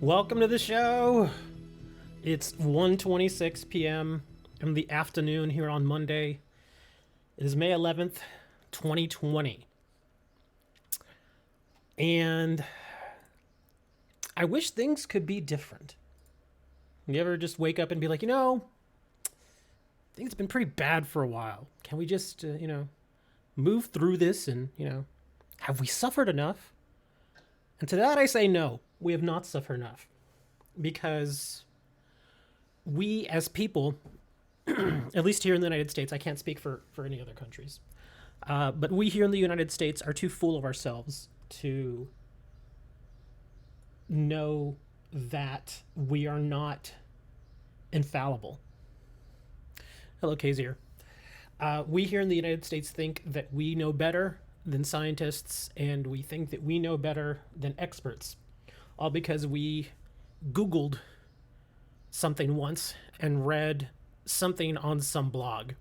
Welcome to the show. It's 1:26 p.m. in the afternoon here on Monday. It is May 11th, 2020. And I wish things could be different. You ever just wake up and be like, things have been pretty bad for a while. Can we just, move through this and, have we suffered enough? And to that I say no, we have not suffered enough. Because we as people, at least here in the United States, I can't speak for any other countries, but we here in the United States are too full of ourselves to know that we are not infallible. Hello, Kazir. We here in the United States think that we know better than scientists, and we think that we know better than experts, all because we Googled something once and read something on some blog.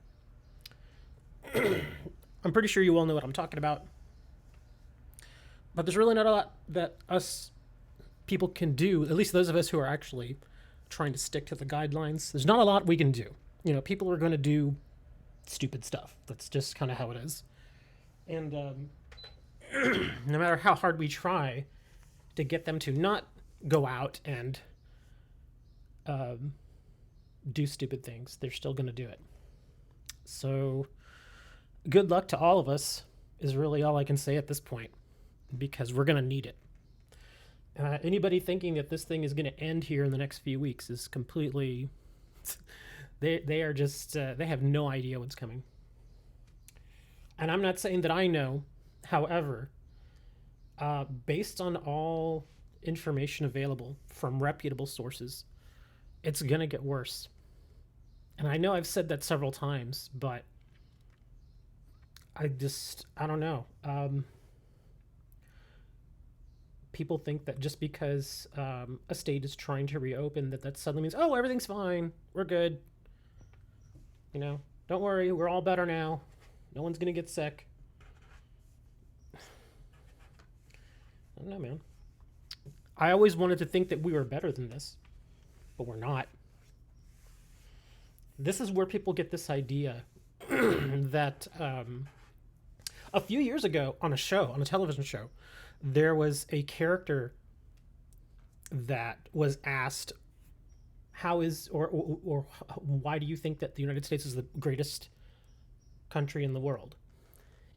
I'm pretty sure you all know what I'm talking about. But there's really not a lot that us people can do, at least those of us who are actually trying to stick to the guidelines. There's not a lot we can do. People are going to do stupid stuff. That's just kind of how it is. And no matter how hard we try to get them to not go out and do stupid things, they're still going to do it. So good luck to all of us is really all I can say at this point, because we're going to need it. Anybody thinking that this thing is going to end here in the next few weeks is completely they are just they have no idea what's coming. And I'm not saying that I know. However, based on all information available from reputable sources, it's going to get worse. And I know I've said that several times, but I don't know. People think that just because a state is trying to reopen, that suddenly means, oh, everything's fine, we're good. Don't worry, we're all better now. No one's going to get sick. I don't know, man. I always wanted to think that we were better than this, but we're not. This is where people get this idea that a few years ago on a television show, there was a character that was asked, or why do you think that the United States is the greatest country in the world?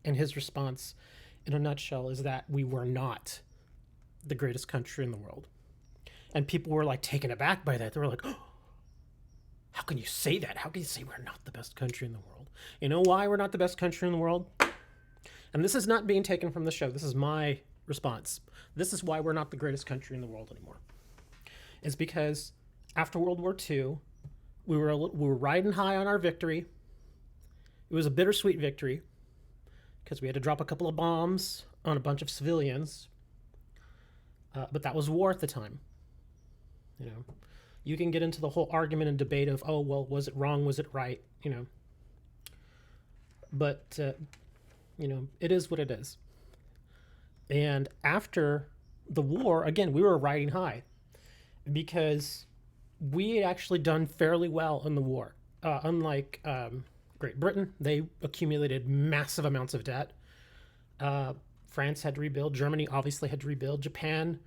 And his response, in a nutshell, is that we were not the greatest country in the world. And people were like taken aback by that. They were like, oh, how can you say that? How can you say we're not the best country in the world? You know why we're not the best country in the world? And this is not being taken from the show. This is my response. This is why we're not the greatest country in the world anymore. It's because after World War II, we were riding high on our victory. It was a bittersweet victory because we had to drop a couple of bombs on a bunch of civilians. But that was war at the time. You can get into the whole argument and debate of, oh, well, was it wrong? Was it right? But, it is what it is. And after the war, again, we were riding high because we had actually done fairly well in the war. Unlike Great Britain, they accumulated massive amounts of debt. France had to rebuild. Germany obviously had to rebuild. Japan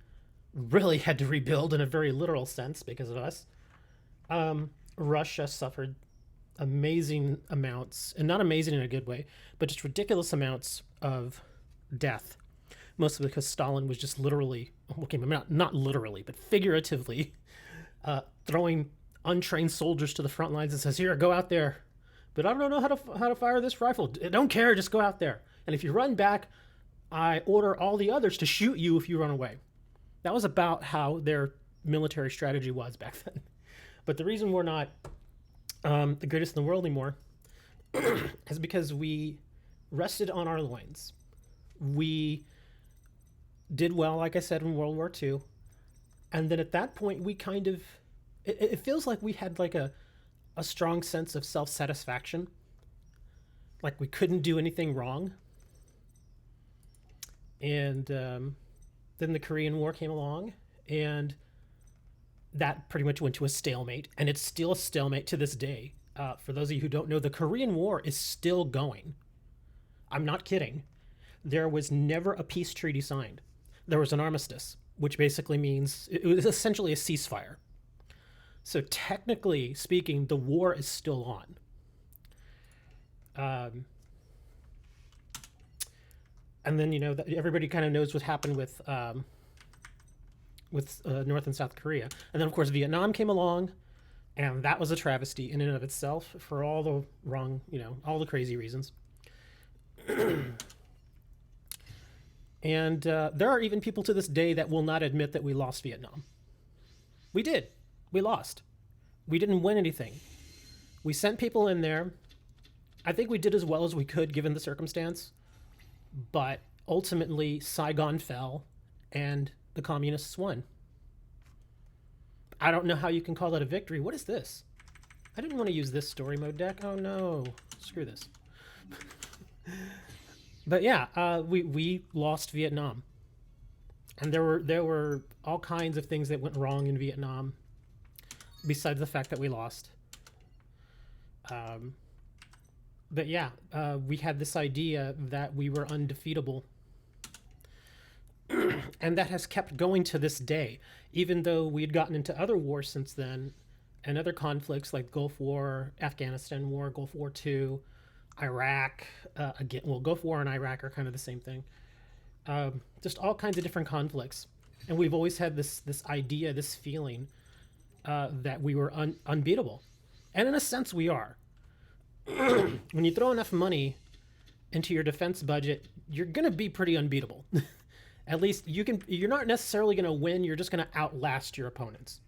really had to rebuild in a very literal sense because of us. Russia suffered amazing amounts, and not amazing in a good way, but just ridiculous amounts of death. Mostly because Stalin was just literally, not literally, but figuratively throwing untrained soldiers to the front lines and says, here, go out there. But I don't know how to fire this rifle. I don't care, just go out there. And if you run back, I order all the others to shoot you if you run away. That was about how their military strategy was back then. But the reason we're not the greatest in the world anymore is because we rested on our loins. We did well, like I said, in World War II. And then at that point, we kind of... It feels like we had like a strong sense of self-satisfaction. Like we couldn't do anything wrong. And then the Korean War came along, and that pretty much went to a stalemate, and it's still a stalemate to this day. For those of you who don't know, the Korean War is still going. I'm not kidding. There was never a peace treaty signed. There was an armistice, which basically means it was essentially a ceasefire. So technically speaking, the war is still on. And then everybody kind of knows what happened with North and South Korea, and then of course Vietnam came along, and that was a travesty in and of itself for all the wrong, all the crazy reasons. And there are even people to this day that will not admit that we lost Vietnam. We did. We lost. We didn't win anything. We sent people in there. I think we did as well as we could given the circumstance. But ultimately, Saigon fell and the communists won. I don't know how you can call that a victory. What is this? I didn't want to use this story mode deck. Oh no. Screw this. But yeah, we lost Vietnam. And there were all kinds of things that went wrong in Vietnam, besides the fact that we lost. But yeah, we had this idea that we were undefeatable. And that has kept going to this day, even though we had gotten into other wars since then, and other conflicts like Gulf War, Afghanistan War, Gulf War II, Iraq. Again, well, Gulf War and Iraq are kind of the same thing. Just all kinds of different conflicts. And we've always had this idea, this feeling that we were unbeatable. And in a sense, we are. When you throw enough money into your defense budget, you're going to be pretty unbeatable. At least you're not necessarily going to win, you're just going to outlast your opponents.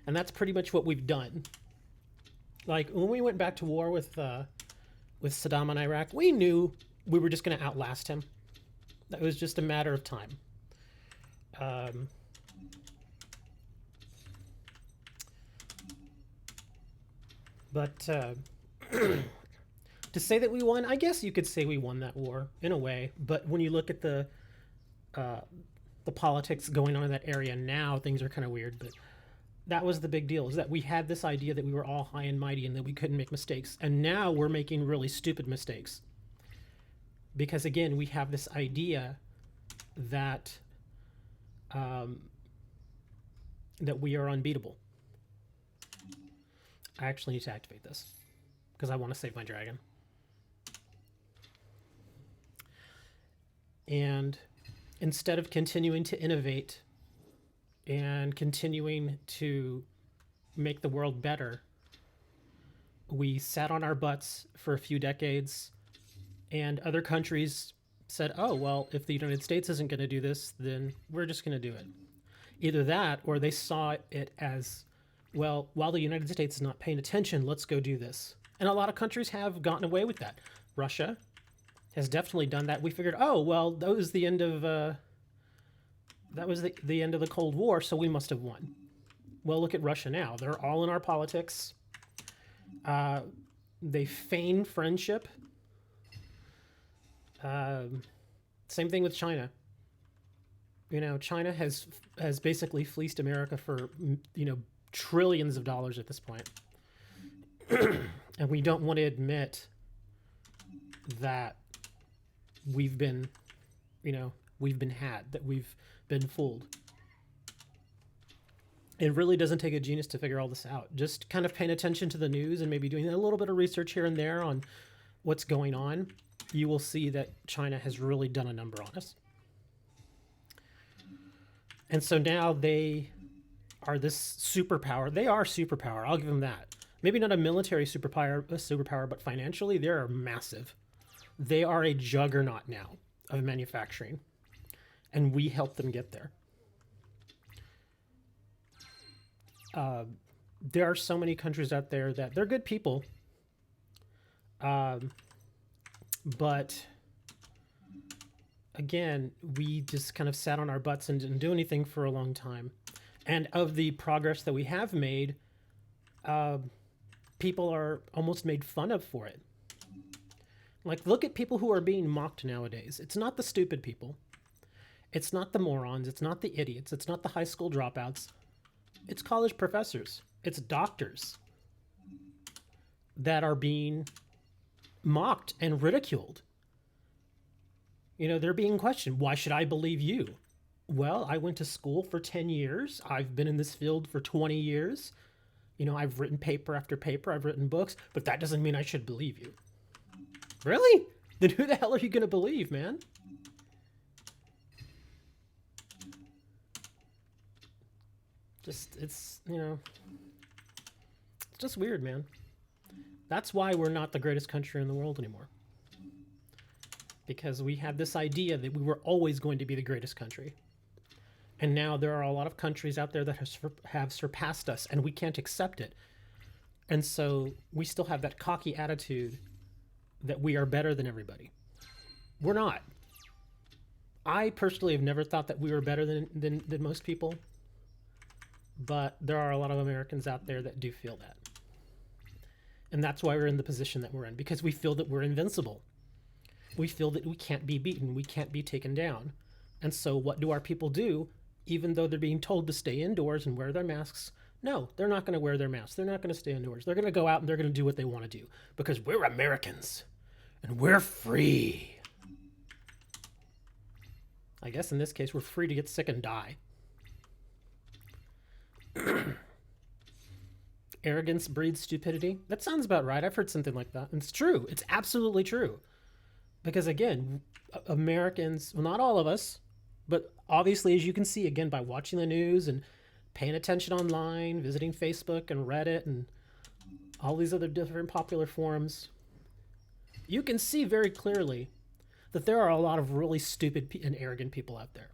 And that's pretty much what we've done. Like, when we went back to war with Saddam in Iraq, we knew we were just going to outlast him. That was just a matter of time. But to say that we won, I guess you could say we won that war in a way. But when you look at the politics going on in that area now, things are kind of weird. But that was the big deal, is that we had this idea that we were all high and mighty and that we couldn't make mistakes. And now we're making really stupid mistakes. Because again, we have this idea that that we are unbeatable. I actually need to activate this because I want to save my dragon. And instead of continuing to innovate and continuing to make the world better, we sat on our butts for a few decades, and other countries said, oh, well, if the United States isn't going to do this, then we're just going to do it. Either that, or they saw it as, well, while the United States is not paying attention, let's go do this. And a lot of countries have gotten away with that. Russia has definitely done that. We figured, oh, well, that was the end of the end of the Cold War, so we must have won. Well, look at Russia now. They're all in our politics. They feign friendship. Same thing with China. China has basically fleeced America for, trillions of dollars at this point. And we don't want to admit that we've been had, that we've been fooled. It really doesn't take a genius to figure all this out. Just kind of paying attention to the news and maybe doing a little bit of research here and there on what's going on. You will see that China has really done a number on us. And so now they are this superpower. They are superpower. I'll give them that. Maybe not a military superpower, but financially, they are massive. They are a juggernaut now of manufacturing. And we help them get there. There are so many countries out there that they're good people. But again, we just kind of sat on our butts and didn't do anything for a long time. And of the progress that we have made, people are almost made fun of for it. Like, look at people who are being mocked nowadays. It's not the stupid people. It's not the morons. It's not the idiots. It's not the high school dropouts. It's college professors, it's doctors that are being mocked and ridiculed. You know, they're being questioned. Why should I believe you? Well, I went to school for 10 years. I've been in this field for 20 years. You know, I've written paper after paper, I've written books, but that doesn't mean I should believe you. Really? Then who the hell are you going to believe, man? Just, it's, you know, it's just weird, man. That's why we're not the greatest country in the world anymore. Because we had this idea that we were always going to be the greatest country. And now there are a lot of countries out there that have surpassed us, and we can't accept it. And so we still have that cocky attitude that we are better than everybody. We're not. I personally have never thought that we were better than most people. But there are a lot of Americans out there that do feel that. And that's why we're in the position that we're in, because we feel that we're invincible. We feel that we can't be beaten, we can't be taken down. And so what do our people do? Even though they're being told to stay indoors and wear their masks, no, they're not going to wear their masks. They're not going to stay indoors. They're going to go out and they're going to do what they want to do because we're Americans and we're free. I guess in this case, we're free to get sick and die. Arrogance breeds stupidity. That sounds about right. I've heard something like that. And it's true. It's absolutely true. Because again, Americans, well, not all of us, but obviously, as you can see, again, by watching the news and paying attention online, visiting Facebook and Reddit and all these other different popular forums, you can see very clearly that there are a lot of really stupid and arrogant people out there.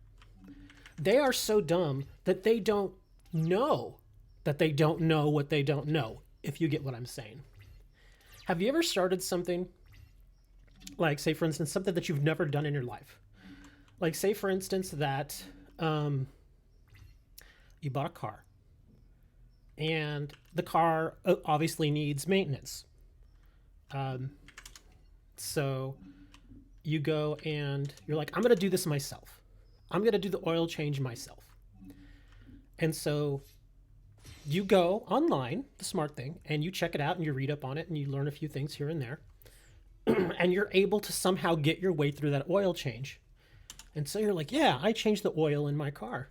They are so dumb that they don't know that they don't know what they don't know, if you get what I'm saying. Have you ever started something, like, say, for instance, something that you've never done in your life? Like, say, for instance, that you bought a car, and the car obviously needs maintenance. So you go and you're like, I'm going to do this myself. I'm going to do the oil change myself. And so you go online, the smart thing, and you check it out and you read up on it and you learn a few things here and there. And you're able to somehow get your way through that oil change. And so you're like, yeah, I changed the oil in my car.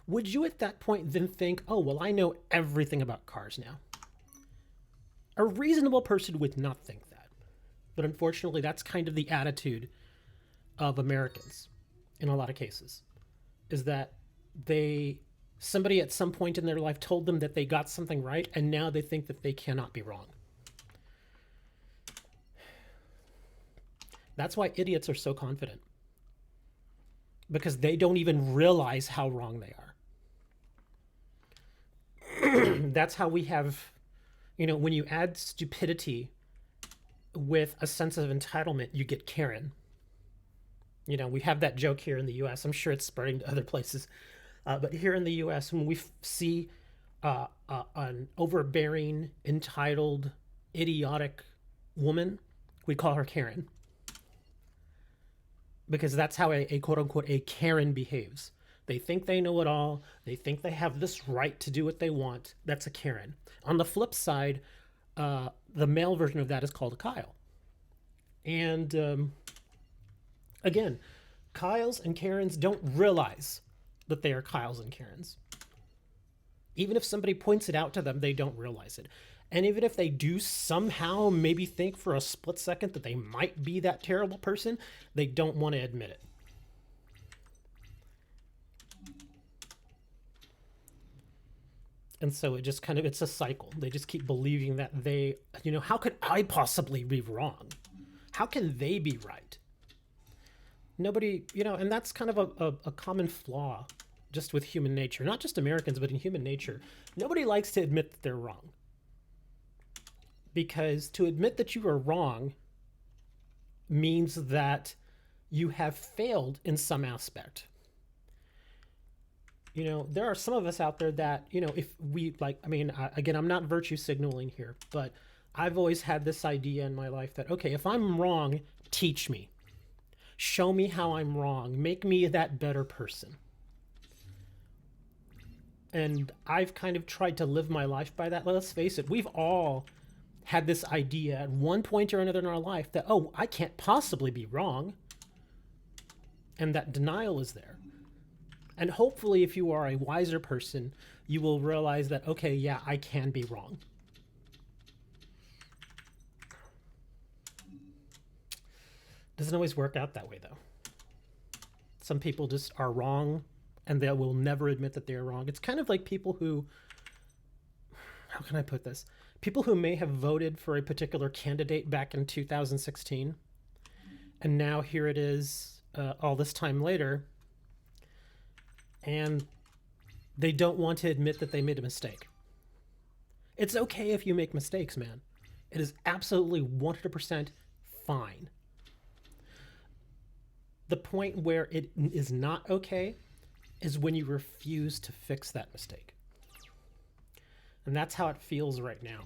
Would you at that point then think, oh, well, I know everything about cars now? A reasonable person would not think that. But unfortunately, that's kind of the attitude of Americans in a lot of cases, is that somebody at some point in their life told them that they got something right, and now they think that they cannot be wrong. That's why idiots are so confident, because they don't even realize how wrong they are. That's how we have, when you add stupidity with a sense of entitlement, you get Karen. We have that joke here in the US. I'm sure it's spreading to other places. But here in the US, when we see an overbearing, entitled, idiotic woman, we call her Karen. Because that's how a quote-unquote a Karen behaves. They think they know it all. They think they have this right to do what they want. That's a Karen. On the flip side, the male version of that is called a Kyle. And again, Kyles and Karens don't realize that they are Kyles and Karens. Even if somebody points it out to them, they don't realize it. And even if they do somehow maybe think for a split second that they might be that terrible person, they don't want to admit it. And so it just it's a cycle. They just keep believing that how could I possibly be wrong? How can they be right? Nobody, and that's kind of a common flaw just with human nature. Not just Americans, but in human nature. Nobody likes to admit that they're wrong. Because to admit that you are wrong means that you have failed in some aspect. There are some of us out there that, if we again, I'm not virtue signaling here, but I've always had this idea in my life that, okay, if I'm wrong, teach me. Show me how I'm wrong. Make me that better person. And I've kind of tried to live my life by that. Let's face it, we've all had this idea at one point or another in our life that, oh, I can't possibly be wrong. And that denial is there. And hopefully, if you are a wiser person, you will realize that, okay, yeah, I can be wrong. Doesn't always work out that way, though. Some people just are wrong and they will never admit that they're wrong. It's kind of like people who, how can I put this? People who may have voted for a particular candidate back in 2016, and now here it is all this time later, and they don't want to admit that they made a mistake. It's okay if you make mistakes, man. It is absolutely 100% fine. The point where it is not okay is when you refuse to fix that mistake. And that's how it feels right now,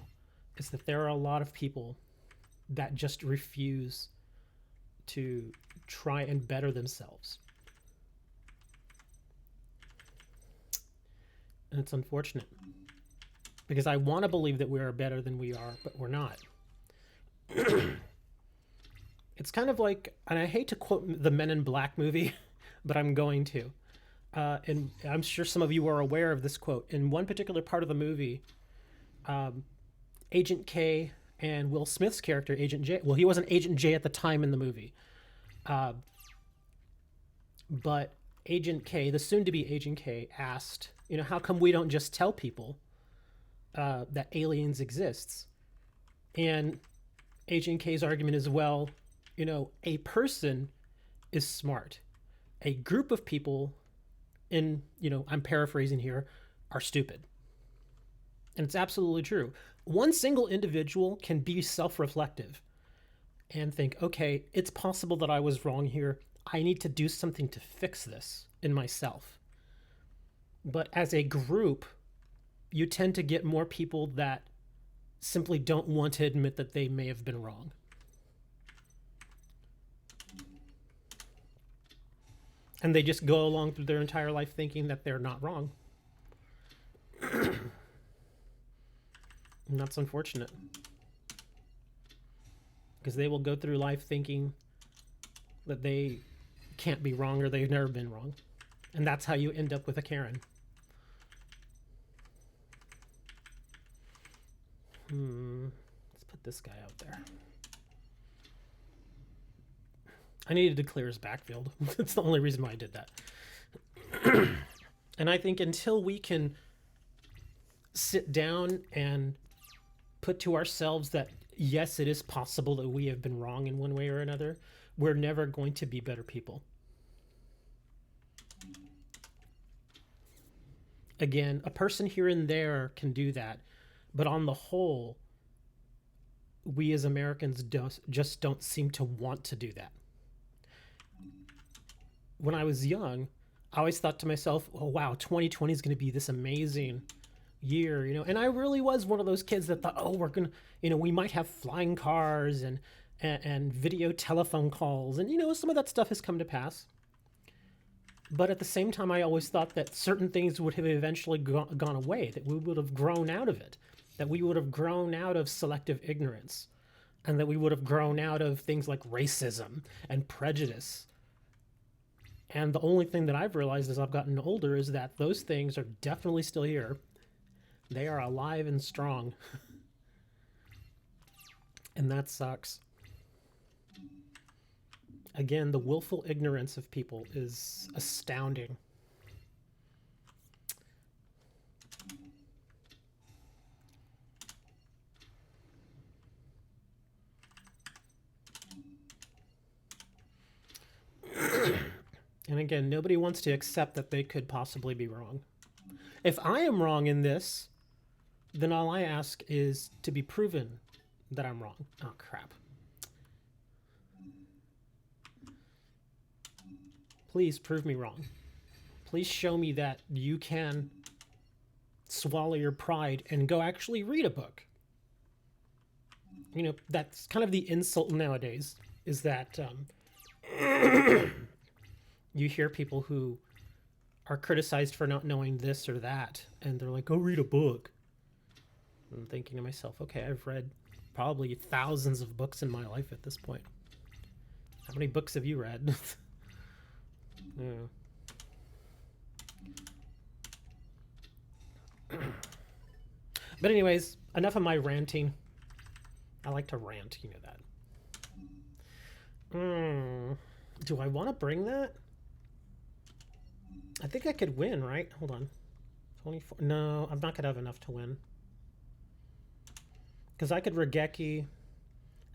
is that there are a lot of people that just refuse to try and better themselves. And it's unfortunate, because I want to believe that we are better than we are, but we're not. It's kind of like, and I hate to quote the Men in Black movie, but I'm going to. And I'm sure some of you are aware of this quote. In one particular part of the movie, Agent K and Will Smith's character, Agent J, well, he wasn't Agent J at the time in the movie, but Agent K, the soon-to-be Agent K, asked, you know, how come we don't just tell people that aliens exists? And Agent K's argument is, well, you know, a person is smart. A group of people, in, you know, I'm paraphrasing here, are stupid. And it's absolutely true. One single individual can be self-reflective and think, okay, it's possible that I was wrong here. I need to do something to fix this in myself. But as a group, you tend to get more people that simply don't want to admit that they may have been wrong. And they just go along through their entire life thinking that they're not wrong. And that's unfortunate, because they will go through life thinking that they can't be wrong or they've never been wrong. And that's how you end up with a Karen. Let's put this guy out there. I needed to clear his backfield. That's the only reason why I did that. And I think until we can sit down and put to ourselves that, yes, it is possible that we have been wrong in one way or another, we're never going to be better people. Again, a person here and there can do that, but on the whole, we as Americans just don't seem to want to do that. When I was young, I always thought to myself, oh wow, 2020 is going to be this amazing year, you know. And I really was one of those kids that thought, oh, we're going to, you know, we might have flying cars and video telephone calls, and, you know, some of that stuff has come to pass. But at the same time, I always thought that certain things would have eventually gone away, that we would have grown out of it, that we would have grown out of selective ignorance, and that we would have grown out of things like racism and prejudice. And the only thing that I've realized as I've gotten older is that those things are definitely still here. They are alive and strong. And that sucks. Again, the willful ignorance of people is astounding. And again, nobody wants to accept that they could possibly be wrong. If I am wrong in this, then all I ask is to be proven that I'm wrong. Oh, crap. Please prove me wrong. Please show me that you can swallow your pride and go actually read a book. You know, that's kind of the insult nowadays, is that you hear people who are criticized for not knowing this or that, and they're like, "Go read a book." I'm thinking to myself, okay, I've read probably thousands of books in my life at this point. How many books have you read? Yeah. But anyways, enough of my ranting. I like to rant, you know that. Do I want to bring that? I think I could win, right? Hold on. 24. No, I'm not going to have enough to win. Because I could Regeki,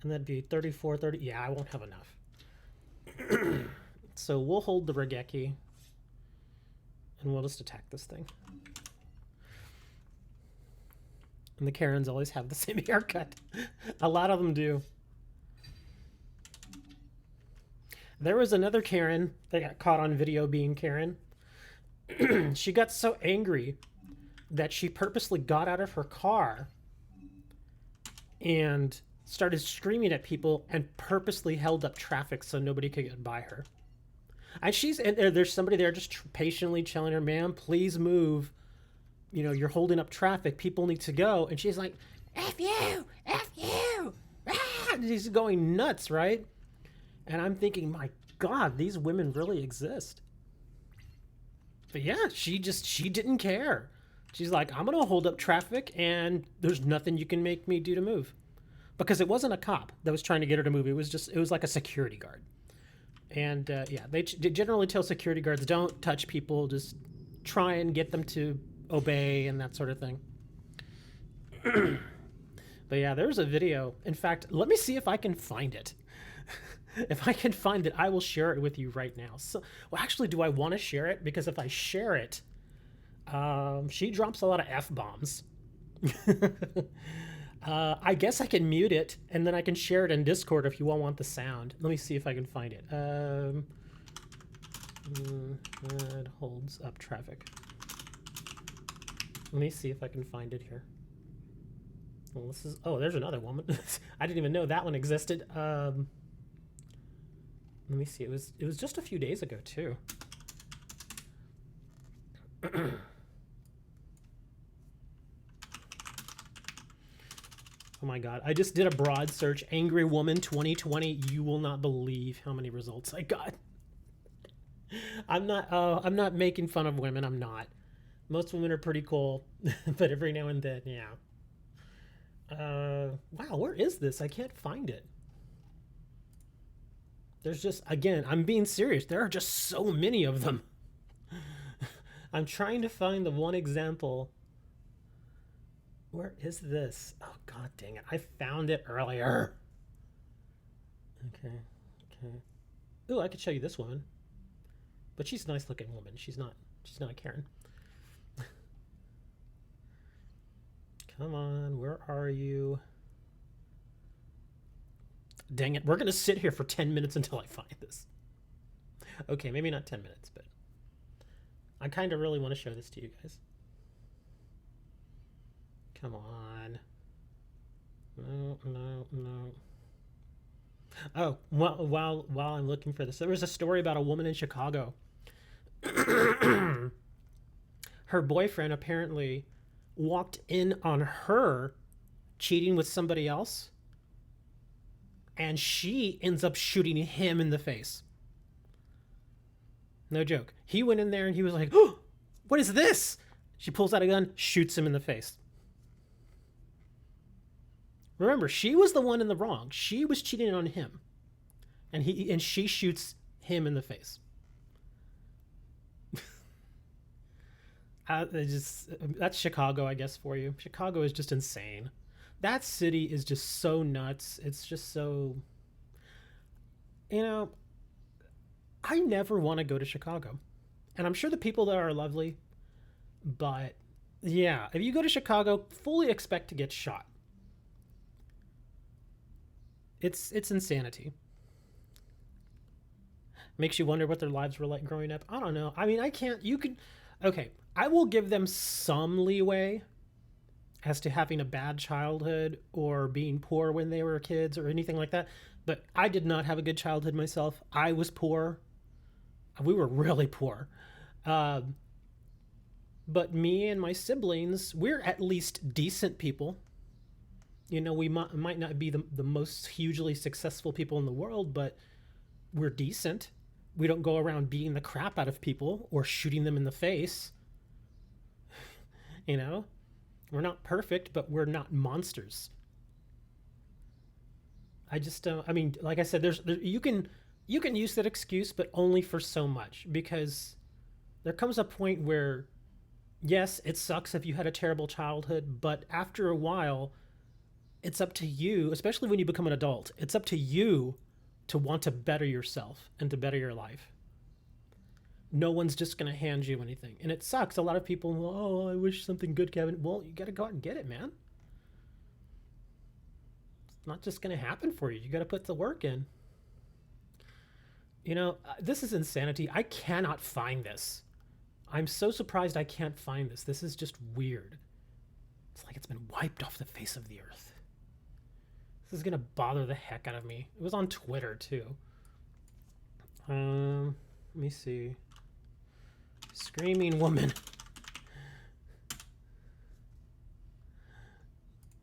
and that'd be 34, 30. Yeah, I won't have enough. So we'll hold the Regeki, and we'll just attack this thing. And the Karens always have the same haircut. A lot of them do. There was another Karen that got caught on video being Karen. She got so angry that she purposely got out of her car and started screaming at people and purposely held up traffic so nobody could get by her. And there's somebody there just patiently telling her, "Ma'am, please move. You know, you're holding up traffic. People need to go." And she's like, "F you! F you!" Ah! And she's going nuts, right? And I'm thinking, my God, these women really exist. But yeah, she didn't care. She's like, "I'm going to hold up traffic and there's nothing you can make me do to move." Because it wasn't a cop that was trying to get her to move. It was like a security guard. And yeah, they generally tell security guards, don't touch people, just try and get them to obey and that sort of thing. But yeah, there's a video. In fact, let me see if I can find it. If I can find it, I will share it with you right now. So, well, actually, do I want to share it? Because if I share it, she drops a lot of F-bombs. I guess I can mute it, and then I can share it in Discord if you all want the sound. Let me see if I can find it. It holds up traffic. Let me see if I can find it here. Well, this is... Oh, there's another woman. I didn't even know that one existed. Let me see. It was just a few days ago, too. Oh my God. I just did a broad search. Angry Woman 2020. You will not believe how many results I got. I'm not making fun of women. I'm not. Most women are pretty cool, but every now and then, yeah. Wow, where is this? I can't find it. There's just, again, I'm being serious. There are just so many of them. I'm trying to find the one example. Where is this? Oh, God dang it. I found it earlier. Okay. Ooh, I could show you this woman. But she's a nice looking woman. She's not a Karen. Come on, where are you? Dang it, we're gonna sit here for 10 minutes until I find this. Okay, maybe not 10 minutes, but I kind of really want to show this to you guys. Come on. No. Oh, well, while I'm looking for this, there was a story about a woman in Chicago. Her boyfriend apparently walked in on her cheating with somebody else, and she ends up shooting him in the face. No joke. He went in there and he was like, "Oh, what is this?" She pulls out a gun, shoots him in the face. Remember, she was the one in the wrong. She was cheating on him, and she shoots him in the face. That's Chicago, I guess, for you. Chicago is just insane. That city is just so nuts. It's just so... You know, I never want to go to Chicago. And I'm sure the people there are lovely. But, yeah, if you go to Chicago, fully expect to get shot. It's insanity. Makes you wonder what their lives were like growing up. I don't know. I mean, I can't... You could... Okay, I will give them some leeway as to having a bad childhood or being poor when they were kids or anything like that. But I did not have a good childhood myself. I was poor. We were really poor. Um, but me and my siblings, we're at least decent people. You know, we might not be the most hugely successful people in the world, but we're decent. We don't go around beating the crap out of people or shooting them in the face. You know, we're not perfect, but we're not monsters. I just don't. I mean, like I said, you can use that excuse, but only for so much, because there comes a point where yes, it sucks if you had a terrible childhood, but after a while, it's up to you, especially when you become an adult. It's up to you to want to better yourself and to better your life. No one's just going to hand you anything. And it sucks. A lot of people, oh, I wish something good, Kevin. Well, you got to go out and get it, man. It's not just going to happen for you. You got to put the work in. You know, this is insanity. I cannot find this. I'm so surprised I can't find this. This is just weird. It's like it's been wiped off the face of the earth. This is going to bother the heck out of me. It was on Twitter, too. Let me see. Screaming woman.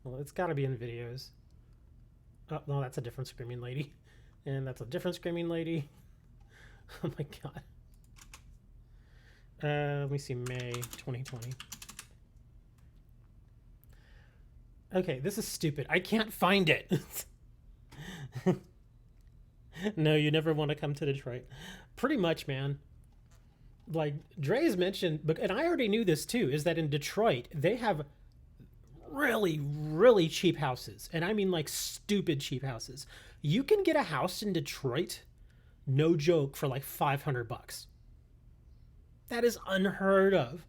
Well, it's got to be in videos. Oh, no, that's a different screaming lady. And that's a different screaming lady. Oh my god. Let me see, May 2020. Okay, this is stupid. I can't find it. No, you never want to come to Detroit. Pretty much, man. Like Dre's mentioned, but and I already knew this too, is that in Detroit they have really, really cheap houses, and I mean like stupid cheap houses. You can get a house in Detroit, no joke, for like $500. That is unheard of.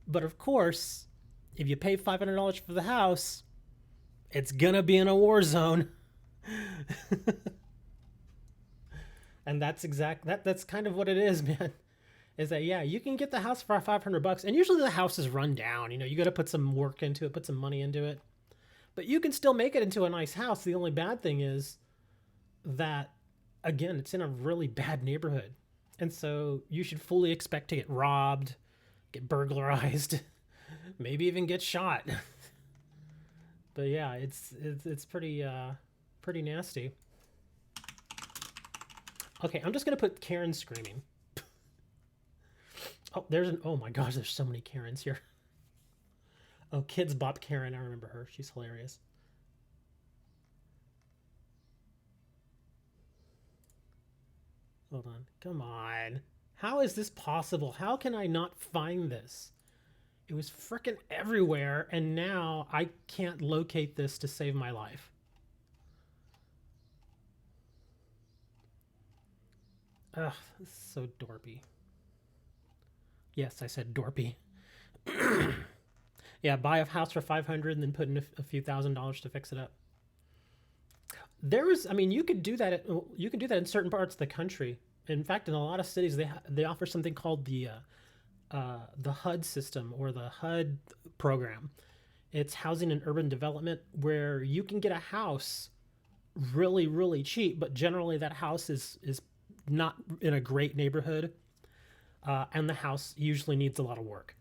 But of course, if you pay $500 for the house, it's gonna be in a war zone. And that's kind of what it is, man. Is that, yeah, you can get the house for $500, and usually the house is run down. You know, you got to put some work into it, put some money into it, but you can still make it into a nice house. The only bad thing is that, again, it's in a really bad neighborhood, and so you should fully expect to get robbed, get burglarized, maybe even get shot. But yeah, it's pretty nasty. Okay, I'm just gonna put Karen screaming. Oh, oh my gosh, there's so many Karens here. Oh, Kids Bop Karen, I remember her. She's hilarious. Hold on. Come on. How is this possible? How can I not find this? It was frickin' everywhere, and now I can't locate this to save my life. Ugh, this is so dorpy. Yes, I said dorpy. Yeah, buy a house for 500 and then put in a few $1,000s to fix it up. I mean, you could do that. You can do that in certain parts of the country. In fact, in a lot of cities, they offer something called the HUD system, or the HUD program. It's housing and urban development, where you can get a house really, really cheap, but generally that house is not in a great neighborhood, and the house usually needs a lot of work.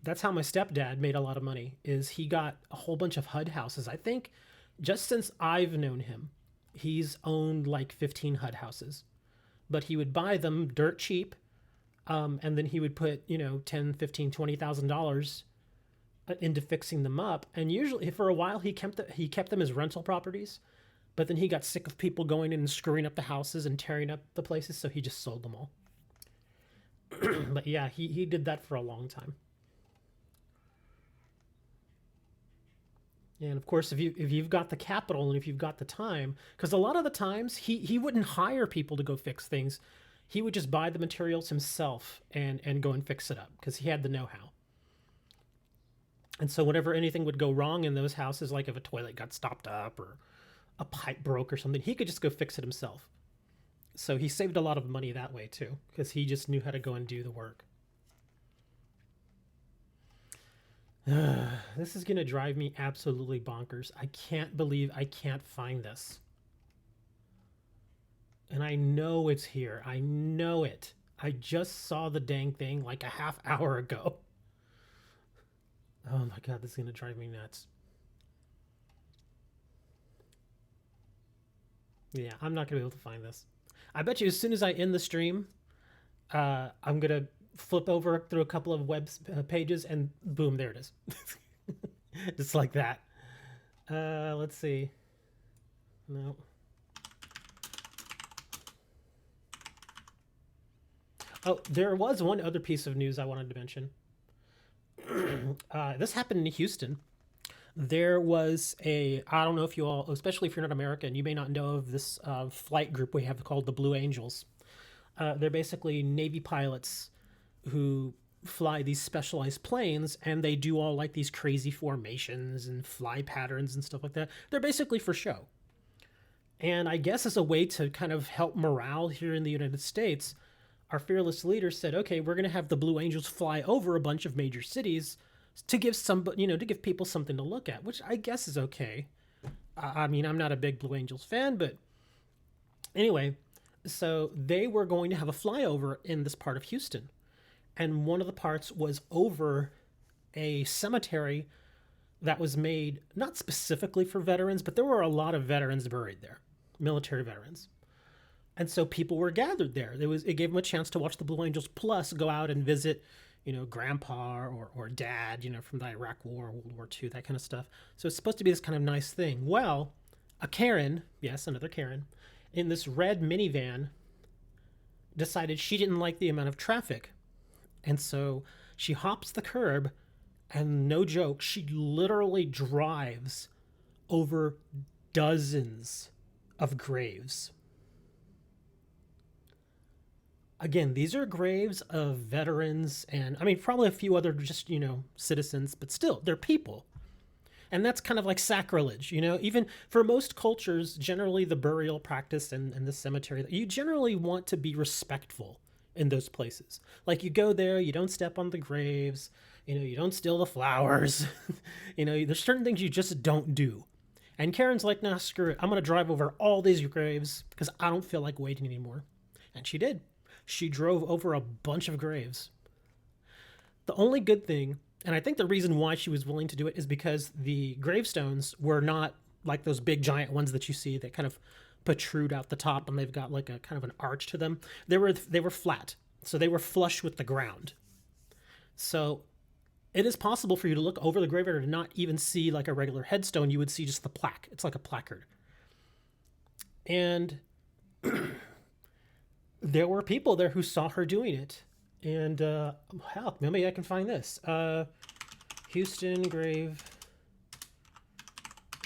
That's how my stepdad made a lot of money. Is he got a whole bunch of HUD houses. I think just since I've known him, he's owned like 15 HUD houses, but he would buy them dirt cheap, and then he would put 10, 15, $20,000 into fixing them up. And usually, for a while, he kept them as rental properties. But then he got sick of people going in and screwing up the houses and tearing up the places, so he just sold them all. But yeah, he did that for a long time. And of course, if you've got the capital and if you've got the time, because a lot of the times he wouldn't hire people to go fix things, he would just buy the materials himself and go and fix it up because he had the know-how. And so whenever anything would go wrong in those houses, like if a toilet got stopped up or a pipe broke or something, he could just go fix it himself. So he saved a lot of money that way too, because he just knew how to go and do the work. This is going to drive me absolutely bonkers. I can't believe I can't find this. And I know it's here. I know it. I just saw the dang thing like a half hour ago. Oh my god, this is gonna drive me nuts. Yeah, I'm not gonna be able to find this. I bet you as soon as I end the stream, I'm gonna flip over through a couple of web pages and boom, there it is. Just like that. Let's see. No. Oh, there was one other piece of news I wanted to mention. This happened in Houston. There was I don't know if you all, especially if you're not American, you may not know of this flight group we have called the Blue Angels. They're basically Navy pilots who fly these specialized planes, and they do all like these crazy formations and fly patterns and stuff like that. They're basically for show. And I guess as a way to kind of help morale here in the United States, our fearless leader said, "Okay, we're going to have the Blue Angels fly over a bunch of major cities to give to give people something to look at," which I guess is okay. I mean, I'm not a big Blue Angels fan, but anyway, so they were going to have a flyover in this part of Houston, and one of the parts was over a cemetery that was made not specifically for veterans, but there were a lot of veterans buried there, military veterans. And so people were gathered there. It gave them a chance to watch the Blue Angels, plus go out and visit, grandpa or dad, from the Iraq War, World War II, that kind of stuff. So it's supposed to be this kind of nice thing. Well, a Karen, yes, another Karen, in this red minivan decided she didn't like the amount of traffic. And so she hops the curb, and no joke, she literally drives over dozens of graves. Again, these are graves of veterans and, I mean, probably a few other just, citizens, but still, they're people. And that's kind of like sacrilege, even for most cultures, generally the burial practice and the cemetery, you generally want to be respectful in those places. Like you go there, you don't step on the graves, you don't steal the flowers. There's certain things you just don't do. And Karen's like, nah, screw it. I'm going to drive over all these graves because I don't feel like waiting anymore. And she did. She drove over a bunch of graves. The only good thing, and I think the reason why she was willing to do it, is because the gravestones were not like those big giant ones that you see that kind of protrude out the top and they've got like a kind of an arch to them. They were flat, so they were flush with the ground. So it is possible for you to look over the graveyard and not even see like a regular headstone. You would see just the plaque. It's like a placard. And there were people there who saw her doing it. And hell, maybe I can find this. Houston Grave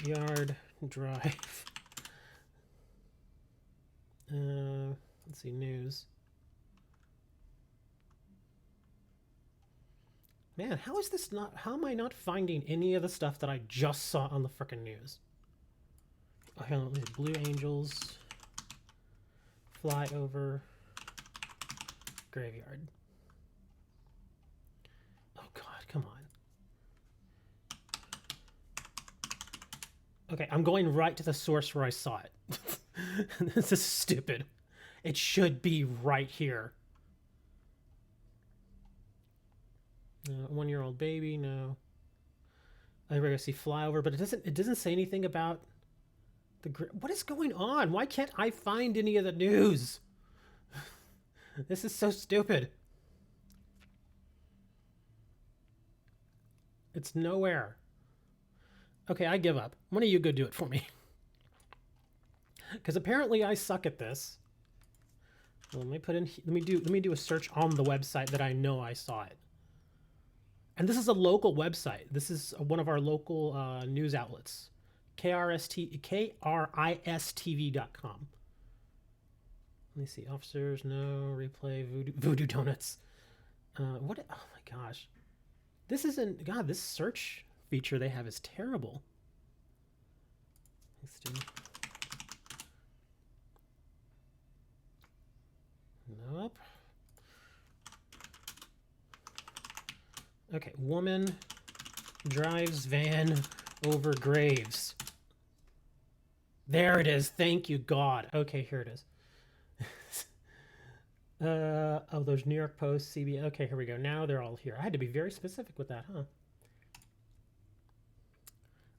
Yard Drive. Let's see, news. Man, how am I not finding any of the stuff that I just saw on the frickin' news? Okay, Blue Angels fly over graveyard. Oh god, come on. Okay, I'm going right to the source where I saw it. This is stupid. It should be right here. 1-year-old baby, no. I regularly see flyover, but it doesn't say anything about what is going on? Why can't I find any of the news? This is so stupid. It's nowhere. Okay, I give up. One of you go do it for me. Because apparently I suck at this. Well, let me do a search on the website that I know I saw it. And this is a local website. This is one of our local news outlets. KRISTV.com. Let me see. Officers, no. Replay, voodoo donuts. What? Oh my gosh. This isn't... God, this search feature they have is terrible. Let's do... Nope. Okay, woman drives van over graves. There it is. Thank you, God. Okay, here it is. Oh, those New York Post, CB. Okay, here we go. Now they're all here. I had to be very specific with that, huh?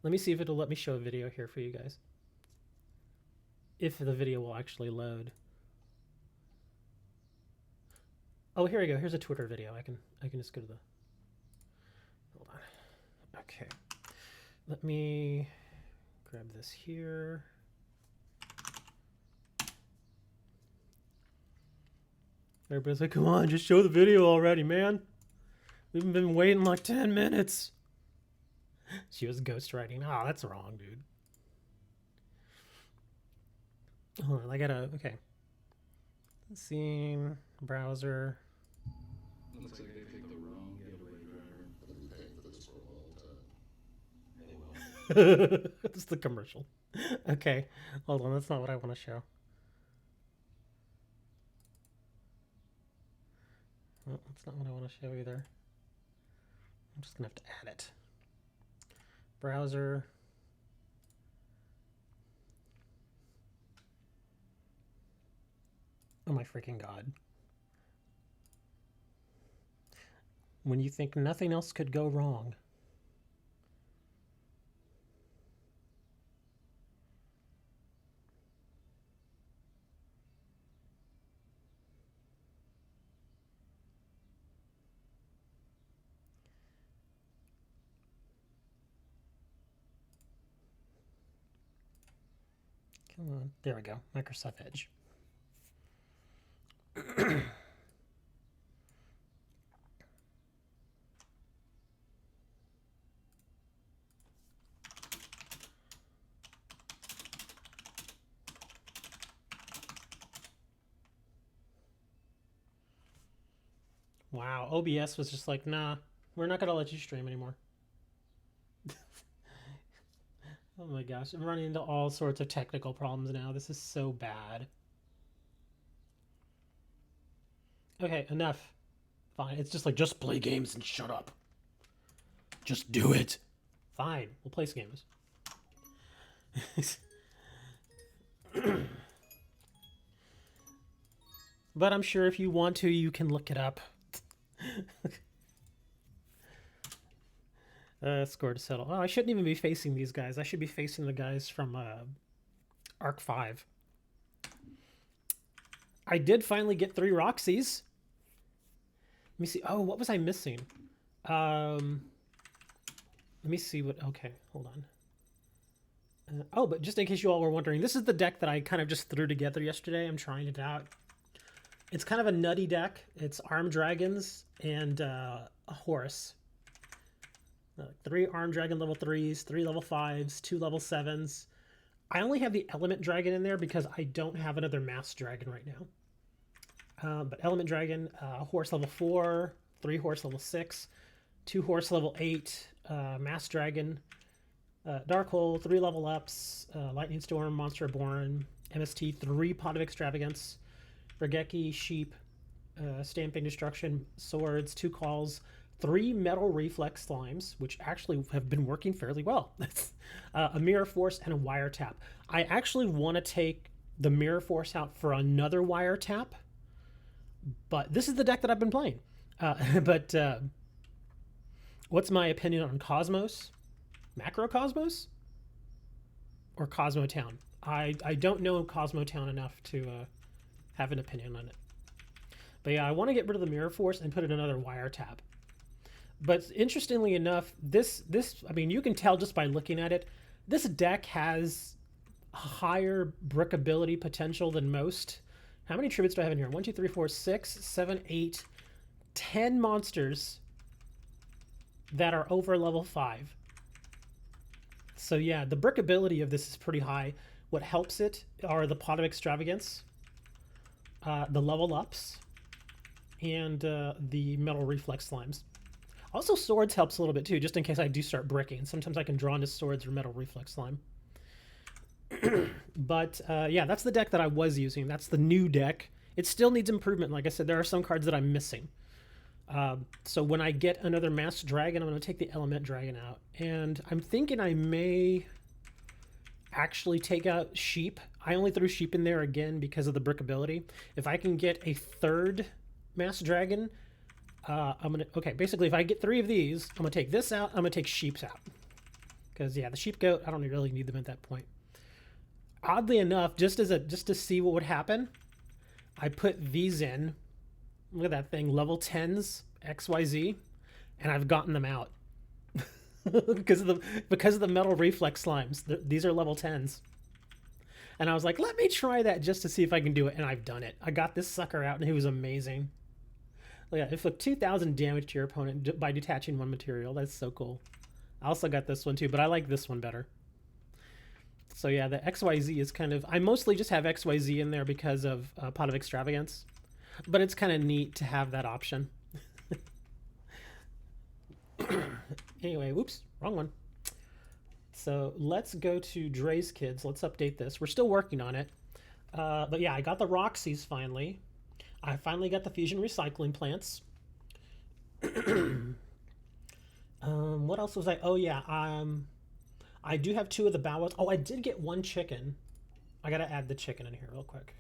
Let me see if it'll let me show a video here for you guys. If the video will actually load. Oh, here we go. Here's a Twitter video. I can just go to the. Hold on. Okay. Let me grab this here. Everybody's like, come on, just show the video already, man. We've been waiting like 10 minutes. She was ghostwriting. Oh, that's wrong, dude. Hold on, I gotta, okay. Scene, browser. Looks like they picked the wrong getaway driver. I've been paying for this for a long time. Hey, well. It's the commercial. Okay, hold on, that's not what I want to show. Well, that's not what I want to show either. I'm just gonna have to add it. Browser. Oh my freaking god. When you think nothing else could go wrong. Come on. There we go. Microsoft Edge. Wow, OBS was just like, nah, we're not gonna let you stream anymore. Oh my gosh, I'm running into all sorts of technical problems now. This is so bad. Okay, enough. Fine, it's just like, just play games and shut up. Just do it. Fine, we'll play games. But I'm sure if you want to, you can look it up. Score to settle. Oh, I shouldn't even be facing these guys. I should be facing the guys from Arc 5. I did finally get 3 Roxys. Let me see. Oh, what was I missing? Let me see what... Okay, hold on. Oh, but just in case you all were wondering, this is the deck that I kind of just threw together yesterday. I'm trying it out. It's kind of a nutty deck. It's Armed Dragons and a Horse. 3 Armed Dragon level 3s, 3 level 5s, 2 level 7s. I only have the Element Dragon in there because I don't have another Mass Dragon right now. But Element Dragon, Horse level 4, 3 Horse level 6, 2 Horse level 8, Mass Dragon, Dark Hole, 3 level ups, Lightning Storm, Monster Reborn, MST, 3 Pot of Extravagance, Regeki, Sheep, Stamping Destruction, Swords, 2 Calls, 3 Metal Reflex Slimes, which actually have been working fairly well. A Mirror Force and a Wiretap. I actually want to take the Mirror Force out for another Wiretap, but this is the deck that I've been playing. But what's my opinion on Cosmos? Macro Cosmos? Or Cosmo Town? I don't know Cosmo Town enough to have an opinion on it. But yeah, I want to get rid of the Mirror Force and put in another Wiretap. But interestingly enough, this I mean, you can tell just by looking at it, this deck has higher brickability potential than most. How many tributes do I have in here? 1, 2, 3, 4, 6, 7, 8, 10 monsters that are over level 5. So yeah, the brickability of this is pretty high. What helps it are the Pot of Extravagance, the level ups, and the Metal Reflex Slimes. Also, Swords helps a little bit too, just in case I do start bricking. Sometimes I can draw into Swords or Metal Reflex Slime. But yeah, that's the deck that I was using. That's the new deck. It still needs improvement. Like I said, there are some cards that I'm missing. So when I get another Masked Dragon, I'm going to take the Element Dragon out. And I'm thinking I may actually take out sheep. I only threw sheep in there again because of the brick ability. If I can get a third masked dragon, I'm gonna, okay, basically if I get 3 of these, I'm gonna take this out, I'm gonna take sheeps out. Because yeah, the sheep goat, I don't really need them at that point. Oddly enough, just to see what would happen, I put these in. Look at that thing, level 10s, XYZ, and I've gotten them out. because of the metal reflex slimes. These are level 10s. And I was like, let me try that just to see if I can do it, and I've done it. I got this sucker out and he was amazing. Look at it, inflict 2,000 damage to your opponent by detaching 1 material. That's so cool. I also got this one too, but I like this one better. So yeah, the XYZ is kind of, I mostly just have XYZ in there because of Pot of Extravagance, but it's kind of neat to have that option. Anyway, whoops, wrong one. So let's go to Dre's Kids. Let's update this. We're still working on it. But yeah, I got the Roxy's finally. I finally got the fusion recycling plants. What else was I? Oh yeah, I do have 2 of the bow wows. Oh, I did get 1 chicken. I gotta add the chicken in here real quick.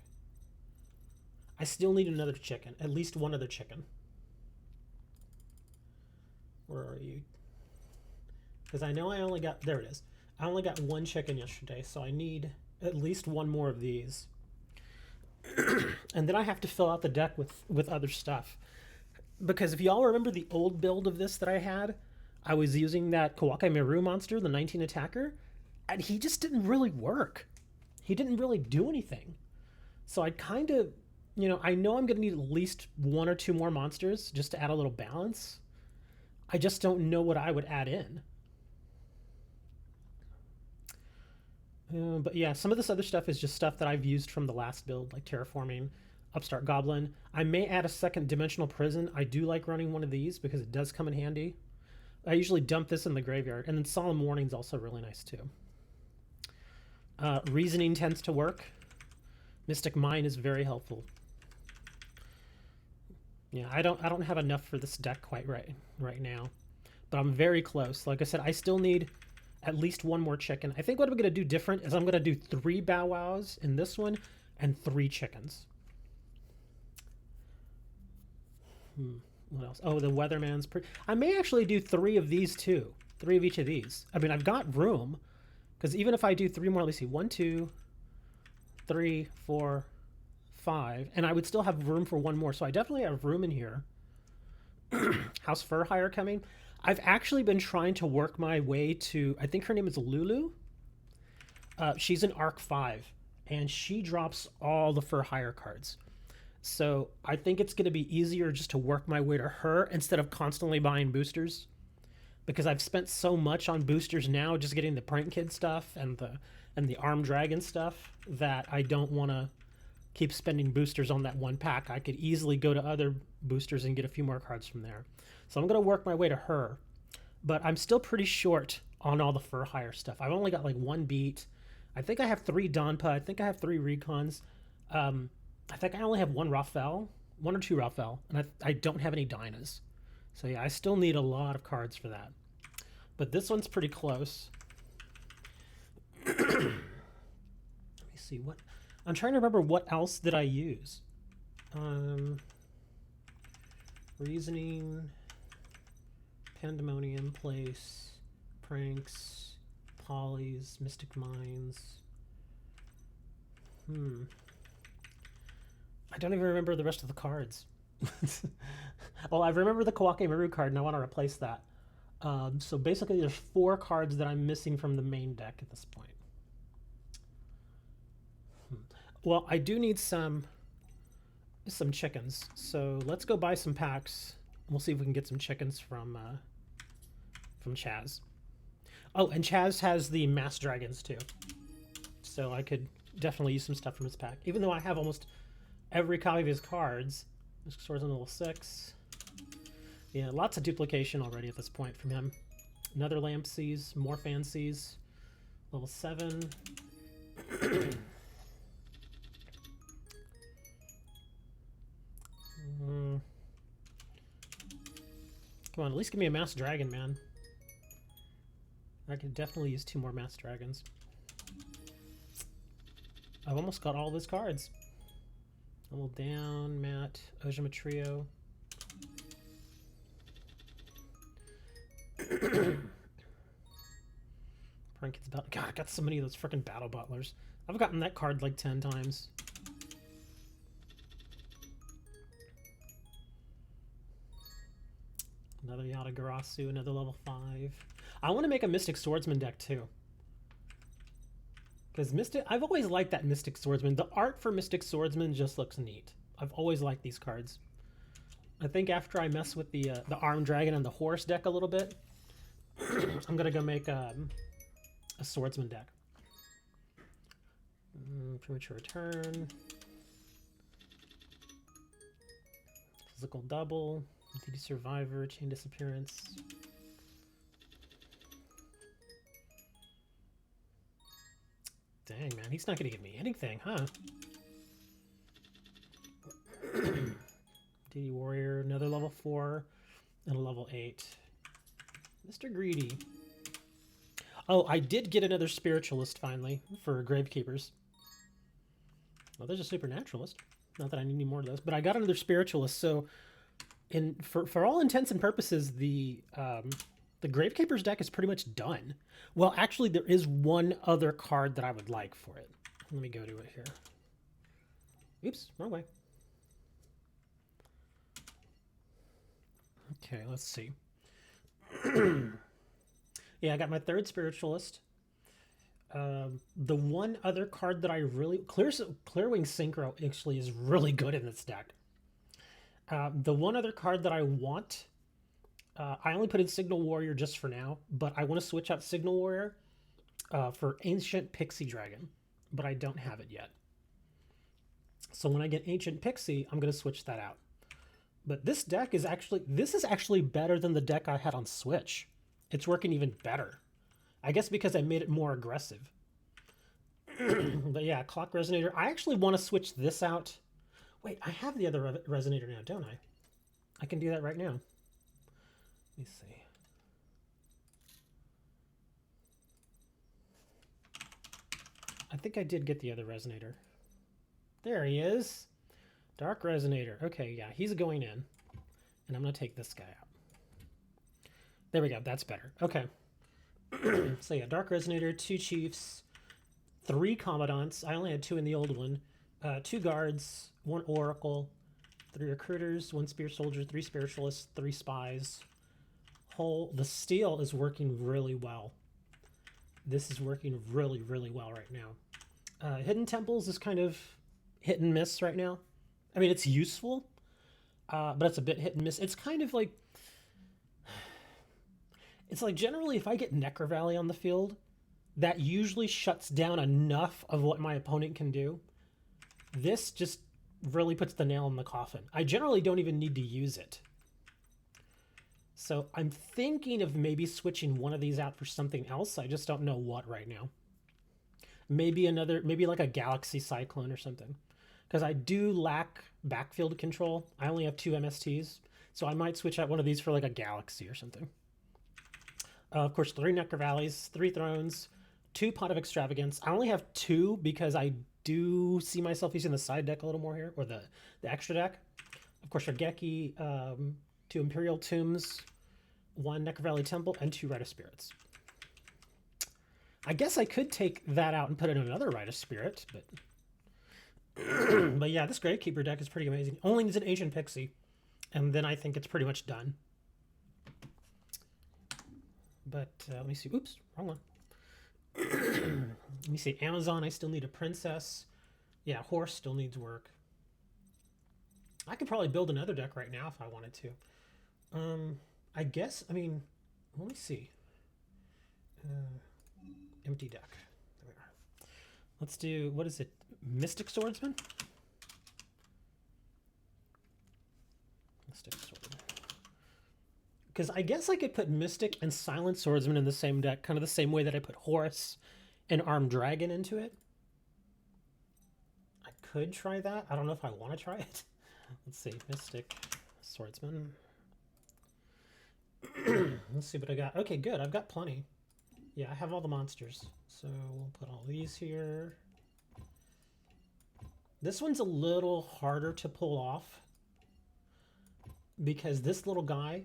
I still need another chicken, at least 1 other chicken. Where are you? Because I know I only got, there it is. I only got 1 chicken yesterday, so I need at least 1 more of these. And then I have to fill out the deck with other stuff. Because if y'all remember the old build of this that I had, I was using that Kawaki Meru monster, the 19 attacker, and he just didn't really work. He didn't really do anything. So I kind of, you know, I know I'm going to need at least 1 or 2 more monsters just to add a little balance. I just don't know what I would add in. But yeah, some of this other stuff is just stuff that I've used from the last build, like terraforming, Upstart Goblin. I may add a second dimensional prison. I do like running one of these because it does come in handy. I usually dump this in the graveyard. And then Solemn Warning's also really nice too. Reasoning tends to work. Mystic Mine is very helpful. Yeah, I don't have enough for this deck quite right now. But I'm very close. Like I said, I still need at least 1 more chicken. I think what I'm going to do different is I'm going to do 3 bow wows in this one and 3 chickens. What else? Oh, the Weatherman's I may actually do 3 of these too. 3 of each of these. I mean, I've got room. Because even if I do 3 more, let's see. 1, 2, 3, 4, 5. And I would still have room for 1 more. So I definitely have room in here. House Fur Hire coming. I've actually been trying to work my way to, I think her name is Lulu. She's in Arc 5. And she drops all the Fur Hire cards. So I think it's going to be easier just to work my way to her instead of constantly buying boosters. Because I've spent so much on boosters now, just getting the Prank Kid stuff and the Armed Dragon stuff, that I don't want to keep spending boosters on that 1 pack. I could easily go to other boosters and get a few more cards from there. So I'm going to work my way to her. But I'm still pretty short on all the Fur Hire stuff. I've only got like 1 beat. I think I have 3 Donpa. I think I have 3 Recons. I think I only have 1 Raphael. 1 or 2 Raphael. And I don't have any Dynas. So yeah, I still need a lot of cards for that. But this one's pretty close. Let me see what... I'm trying to remember what else did I use. Reasoning, Pandemonium, Place, Pranks, Polys, Mystic Minds. I don't even remember the rest of the cards. Well, I remember the Kawaki Meru card, and I want to replace that. So basically, there's 4 cards that I'm missing from the main deck at this point. Well, I do need some chickens. So let's go buy some packs. We'll see if we can get some chickens from Chaz. Oh, and Chaz has the Mass Dragons too. So I could definitely use some stuff from his pack. Even though I have almost every copy of his cards. This swords on level 6. Yeah, lots of duplication already at this point from him. Another Lamp Seas, more Fancies. Level 7. Come on, at least give me a Mass Dragon, man. I could definitely use 2 more Mass Dragons. I've almost got all of his cards. Level down, Matt, Ojima Trio. Prankins Battle. God, I got so many of those freaking Battle Butlers. I've gotten that card like 10 times. Another Yatagarasu, another level 5. I want to make a Mystic Swordsman deck too. Because I've always liked that Mystic Swordsman. The art for Mystic Swordsman just looks neat. I've always liked these cards. I think after I mess with the Armed Dragon and the Horse deck a little bit, I'm gonna go make a Swordsman deck. Premature Return. Physical Double. DD Survivor. Chain Disappearance. Dang, man. He's not gonna give me anything, huh? DD Warrior. Another level 4. And a level 8. Mr. Greedy. Oh, I did get another Spiritualist finally for Gravekeepers. Well, there's a Supernaturalist. Not that I need any more of those, but I got another Spiritualist. So, for all intents and purposes, the Gravekeepers deck is pretty much done. Well, actually, there is one other card that I would like for it. Let me go to it here. Oops, wrong way. Okay, let's see. Yeah, I got my third Spiritualist. The one other card that I really... Clearwing Synchro actually is really good in this deck. The one other card that I want... I only put in Signal Warrior just for now, but I want to switch out Signal Warrior for Ancient Pixie Dragon, but I don't have it yet. So when I get Ancient Pixie, I'm going to switch that out. But this deck is actually... This is actually better than the deck I had on Switch. It's working even better. I guess because I made it more aggressive. But yeah, Clock Resonator. I actually want to switch this out. Wait, I have the other Resonator now, don't I? I can do that right now. Let me see. I think I did get the other Resonator. There he is. Dark Resonator. Okay, yeah, he's going in. And I'm going to take this guy out. There we go. That's better. Okay. So yeah, Dark Resonator, 2 Chiefs, 3 Commandants. I only had 2 in the old one. 2 Guards, 1 Oracle, 3 Recruiters, 1 Spear Soldier, 3 Spiritualists, 3 Spies. The steel is working really well. This is working really, really well right now. Hidden Temples is kind of hit and miss right now. I mean, it's useful, but it's a bit hit and miss. It's kind of like... It's like generally if I get Necro Valley on the field, that usually shuts down enough of what my opponent can do. This just really puts the nail in the coffin. I generally don't even need to use it. So I'm thinking of maybe switching one of these out for something else. I just don't know what right now. Maybe like a Galaxy Cyclone or something. Because I do lack backfield control. I only have 2 MSTs. So I might switch out one of these for like a Galaxy or something. Of course, 3 Necro Valleys, 3 Thrones, 2 Pot of Extravagance. I only have 2 because I do see myself using the side deck a little more here, or the extra deck. Of course, Shogeki, 2 Imperial Tombs, 1 Necro Valley Temple, and 2 Rite of Spirits. I guess I could take that out and put in another Rite of Spirit, but... but yeah, this Gravekeeper deck is pretty amazing. Only needs an Ancient Pixie, and then I think it's pretty much done. But let me see. Oops, wrong one. Let me see. Amazon, I still need a Princess. Yeah, Horse still needs work. I could probably build another deck right now if I wanted to. I guess, I mean, let me see. Empty deck. There we are. Let's do, what is it? Mystic Swordsman? Mystic Swordsman. Because I guess I could put Mystic and Silent Swordsman in the same deck, kind of the same way that I put Horus and Armed Dragon into it. I could try that. I don't know if I want to try it. Let's see. Mystic Swordsman. Let's see what I got. Okay, good. I've got plenty. Yeah, I have all the monsters. So we'll put all these here. This one's a little harder to pull off because this little guy,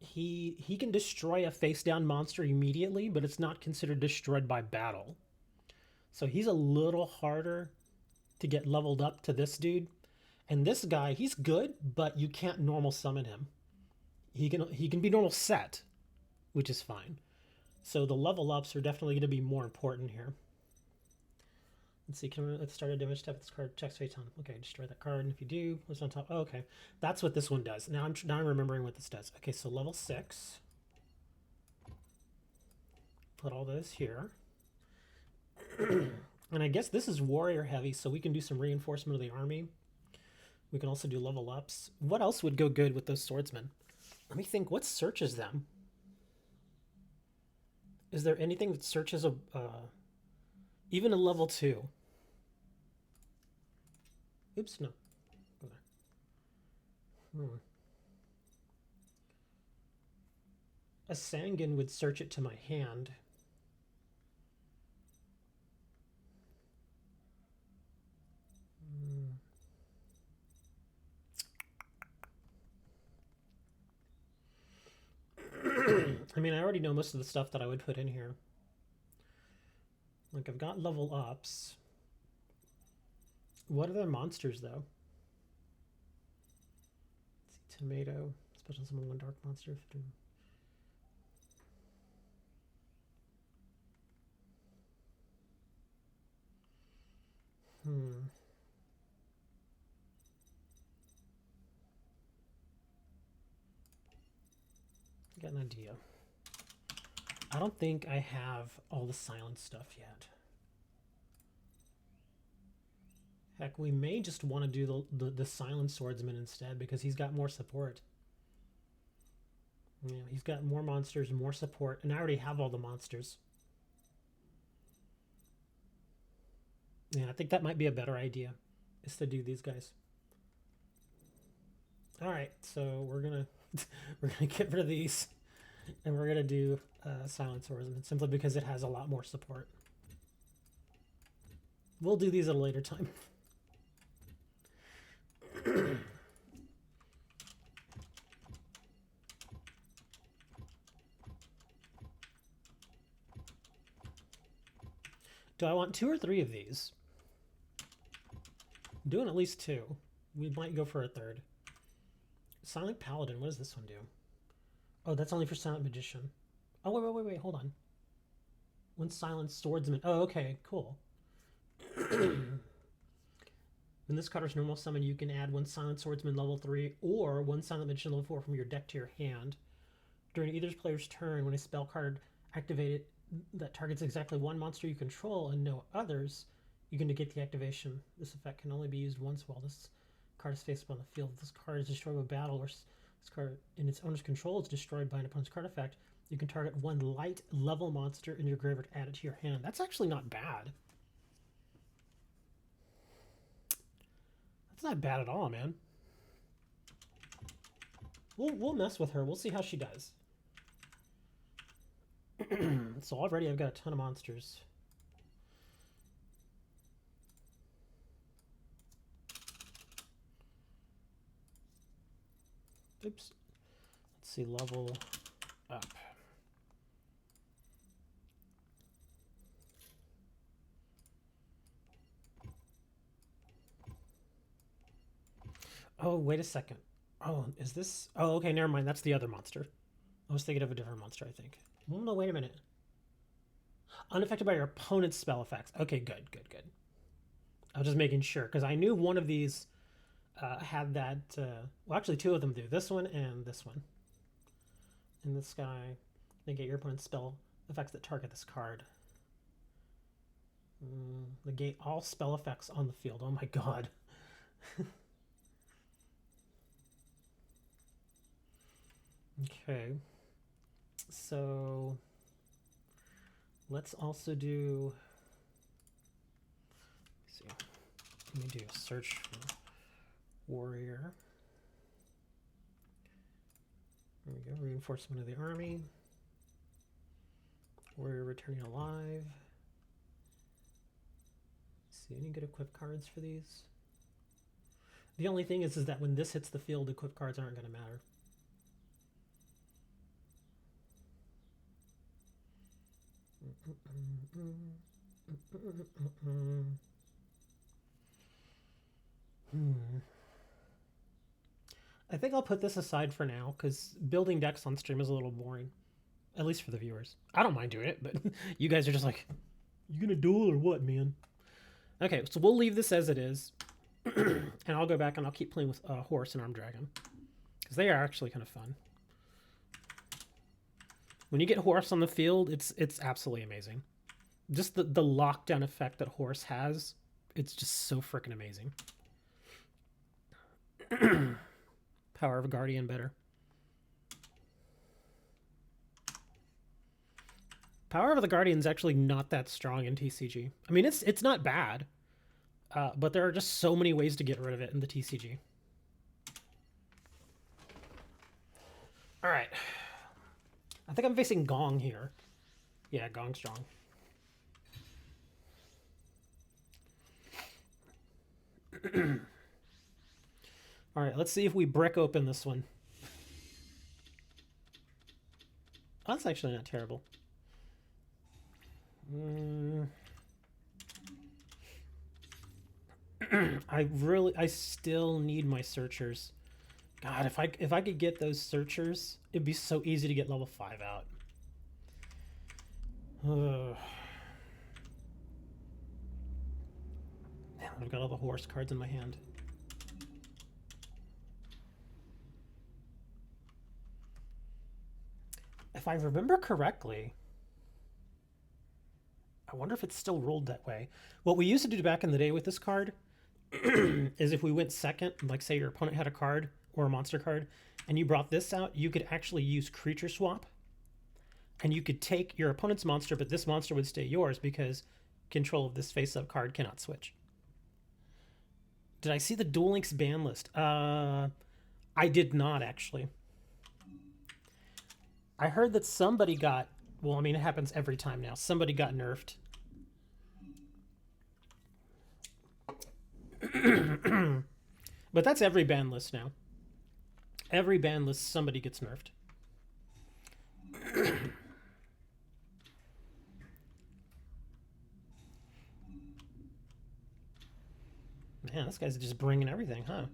he can destroy a face down monster immediately, but it's not considered destroyed by battle. So he's a little harder to get leveled up to this dude. And this guy, he's good, but you can't normal summon him. He can be normal set, which is fine. So the level ups are definitely going to be more important here. Let's see. Let's start a damage step. This card checks face on. Okay, destroy that card. And if you do, what's on top? Oh, okay, that's what this one does. Now I'm remembering what this does. Okay, so level 6. Put all those here. And I guess this is warrior heavy, so we can do some reinforcement of the army. We can also do level ups. What else would go good with those swordsmen? Let me think. What searches them? Is there anything that searches a even a level 2? Oops, no. Go there. A Sanguine would search it to my hand. I mean, I already know most of the stuff that I would put in here. Like, I've got level ups. What are the monsters, though? Let's see, tomato. Special summon 1 dark monster. Got an idea. I don't think I have all the silent stuff yet. Heck, we may just want to do the silent swordsman instead because he's got more support. Yeah, he's got more monsters, more support, and I already have all the monsters. Yeah, I think that might be a better idea, is to do these guys. All right, so we're gonna get rid of these, and we're gonna do silent swordsman simply because it has a lot more support. We'll do these at a later time. Do I want 2 or 3 of these? I'm doing at least 2. We might go for a 3rd. Silent Paladin, what does this one do? Oh, that's only for Silent Magician. Oh, wait, hold on. 1 Silent Swordsman. Oh, okay, cool. When this card is normal summon, you can add 1 Silent Swordsman level 3 or 1 Silent Magician level 4 from your deck to your hand. During either player's turn, when a spell card activated that targets exactly 1 monster you control and no others, you can negate the activation. This effect can only be used once while this card is faced upon the field. If this card is destroyed by battle or this card in its owner's control is destroyed by an opponent's card effect, you can target 1 light level monster in your graveyard, add it to your hand. That's actually not bad. That's not bad at all, man. We'll mess with her. We'll see how she does. So already I've got a ton of monsters. Oops. Let's see, level up. Oh, wait a second. Oh, is this... Oh, okay, never mind. That's the other monster. I was thinking of a different monster, I think. Oh, no, wait a minute. Unaffected by your opponent's spell effects. Okay, good. I was just making sure, because I knew one of these had that... well, actually, 2 of them do. This one and this one. In this guy, negate your opponent's spell effects that target this card. Negate all spell effects on the field. Oh my god. Okay. So let's also do... Let's see. Let me do a search for warrior. There we go. Reinforcement of the army. Warrior returning alive. Let's see, any good equip cards for these? The only thing is that when this hits the field, equip cards aren't going to matter. I think I'll put this aside for now because building decks on stream is a little boring, at least for the viewers. I don't mind doing it, but you guys are just like, you gonna duel or what, man? Okay, so we'll leave this as it is, and I'll go back and I'll keep playing with Horse and Armed Dragon because they are actually kind of fun. When you get Horse on the field, it's absolutely amazing. Just the lockdown effect that Horse has, it's just so freaking amazing. Power of a Guardian better. Power of the Guardian is actually not that strong in TCG. I mean, it's not bad, but there are just so many ways to get rid of it in the TCG. All right. I think I'm facing Gong here. Yeah, Gong's strong. All right, let's see if we brick open this one. Oh, that's actually not terrible. I still need my searchers. God, if I could get those searchers, it'd be so easy to get level 5 out. Man, I've got all the Horse cards in my hand. If I remember correctly, I wonder if it's still ruled that way. What we used to do back in the day with this card is if we went second, like say your opponent had a card or a monster card, and you brought this out, you could actually use creature swap. And you could take your opponent's monster, but this monster would stay yours because control of this face-up card cannot switch. Did I see the Duel Links ban list? I did not, actually. I heard that somebody got... Well, I mean, it happens every time now. Somebody got nerfed. But that's every ban list now. Every ban list, somebody gets nerfed. Man, this guy's just bringing everything, huh?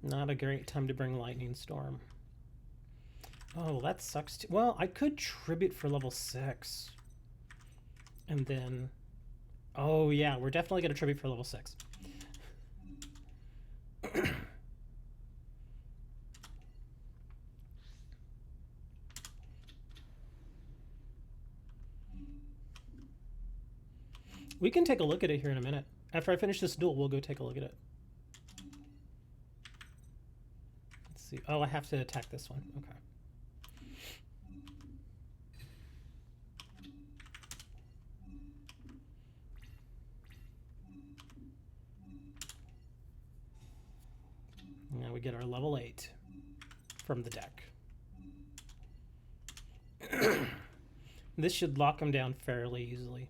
Not a great time to bring Lightning Storm. Oh, that sucks too. Well, I could Tribute for level 6. And then... Oh, yeah, we're definitely going to Tribute for level 6. We can take a look at it here in a minute. After I finish this duel, we'll go take a look at it. Let's see. Oh, I have to attack this one. Okay. Now we get our level 8 from the deck. This should lock him down fairly easily,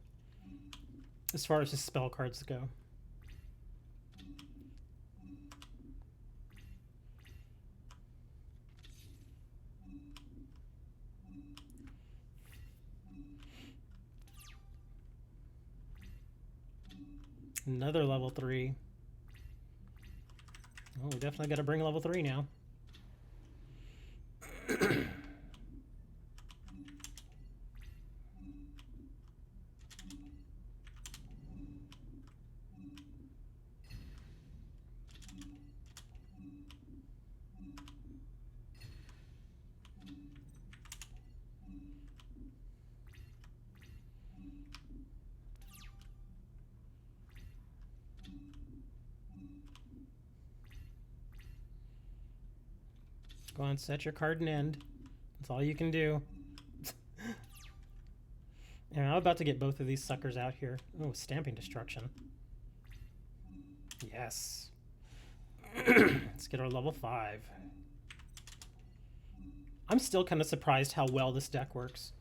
as far as his spell cards go. Another level 3. Oh, we definitely got to bring level 3 now. Go on, set your card and end. That's all you can do. And I'm about to get both of these suckers out here. Oh, Stamping Destruction. Yes. Let's get our level 5. I'm still kind of surprised how well this deck works.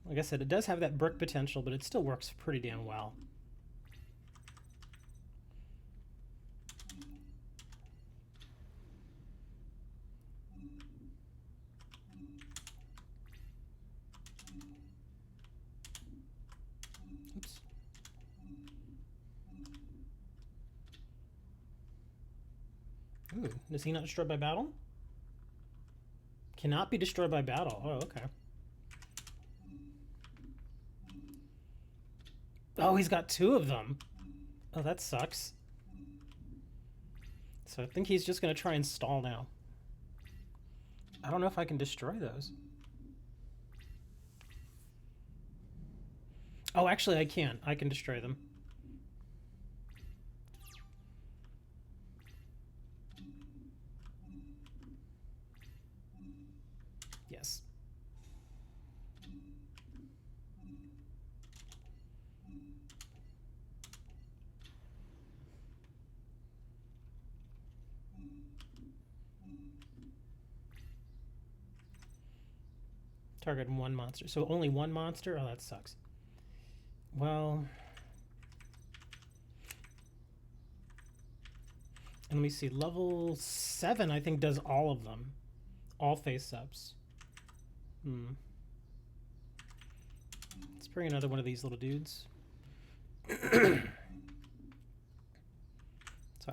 Like I said, it does have that brick potential, but it still works pretty damn well. Oops. Ooh, is he not destroyed by battle? Cannot be destroyed by battle. Oh, okay. Oh, he's got two of them. Oh, that sucks. So I think he's just going to try and stall now. I don't know if I can destroy those. Oh, actually, I can. I can destroy them. Yes. Target one monster. So only one monster? Oh, that sucks. Well... And let me see. Level 7, I think, does all of them. All face-ups. Let's bring another one of these little dudes. So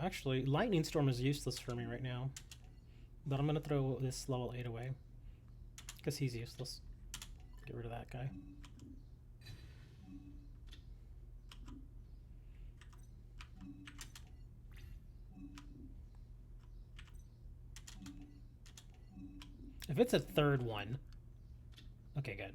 actually, Lightning Storm is useless for me right now. But I'm going to throw this level 8 away. Because he's useless. Get rid of that guy. If it's a third one... Okay, good.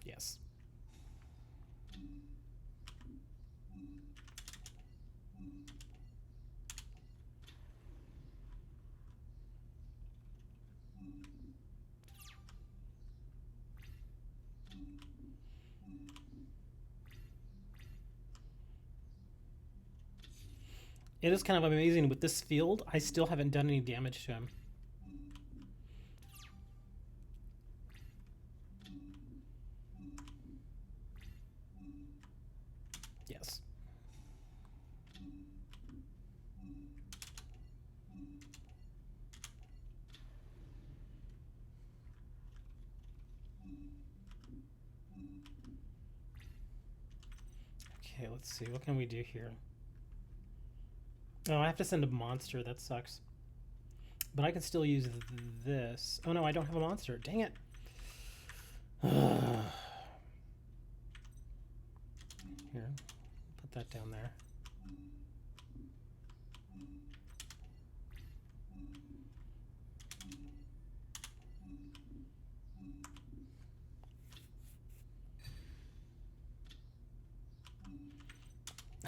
Yes. It is kind of amazing with this field. I still haven't done any damage to him. Yes. Okay, let's see. What can we do here? Oh, I have to send a monster. That sucks. But I can still use this. Oh, no, I don't have a monster. Dang it. Here, put that down there.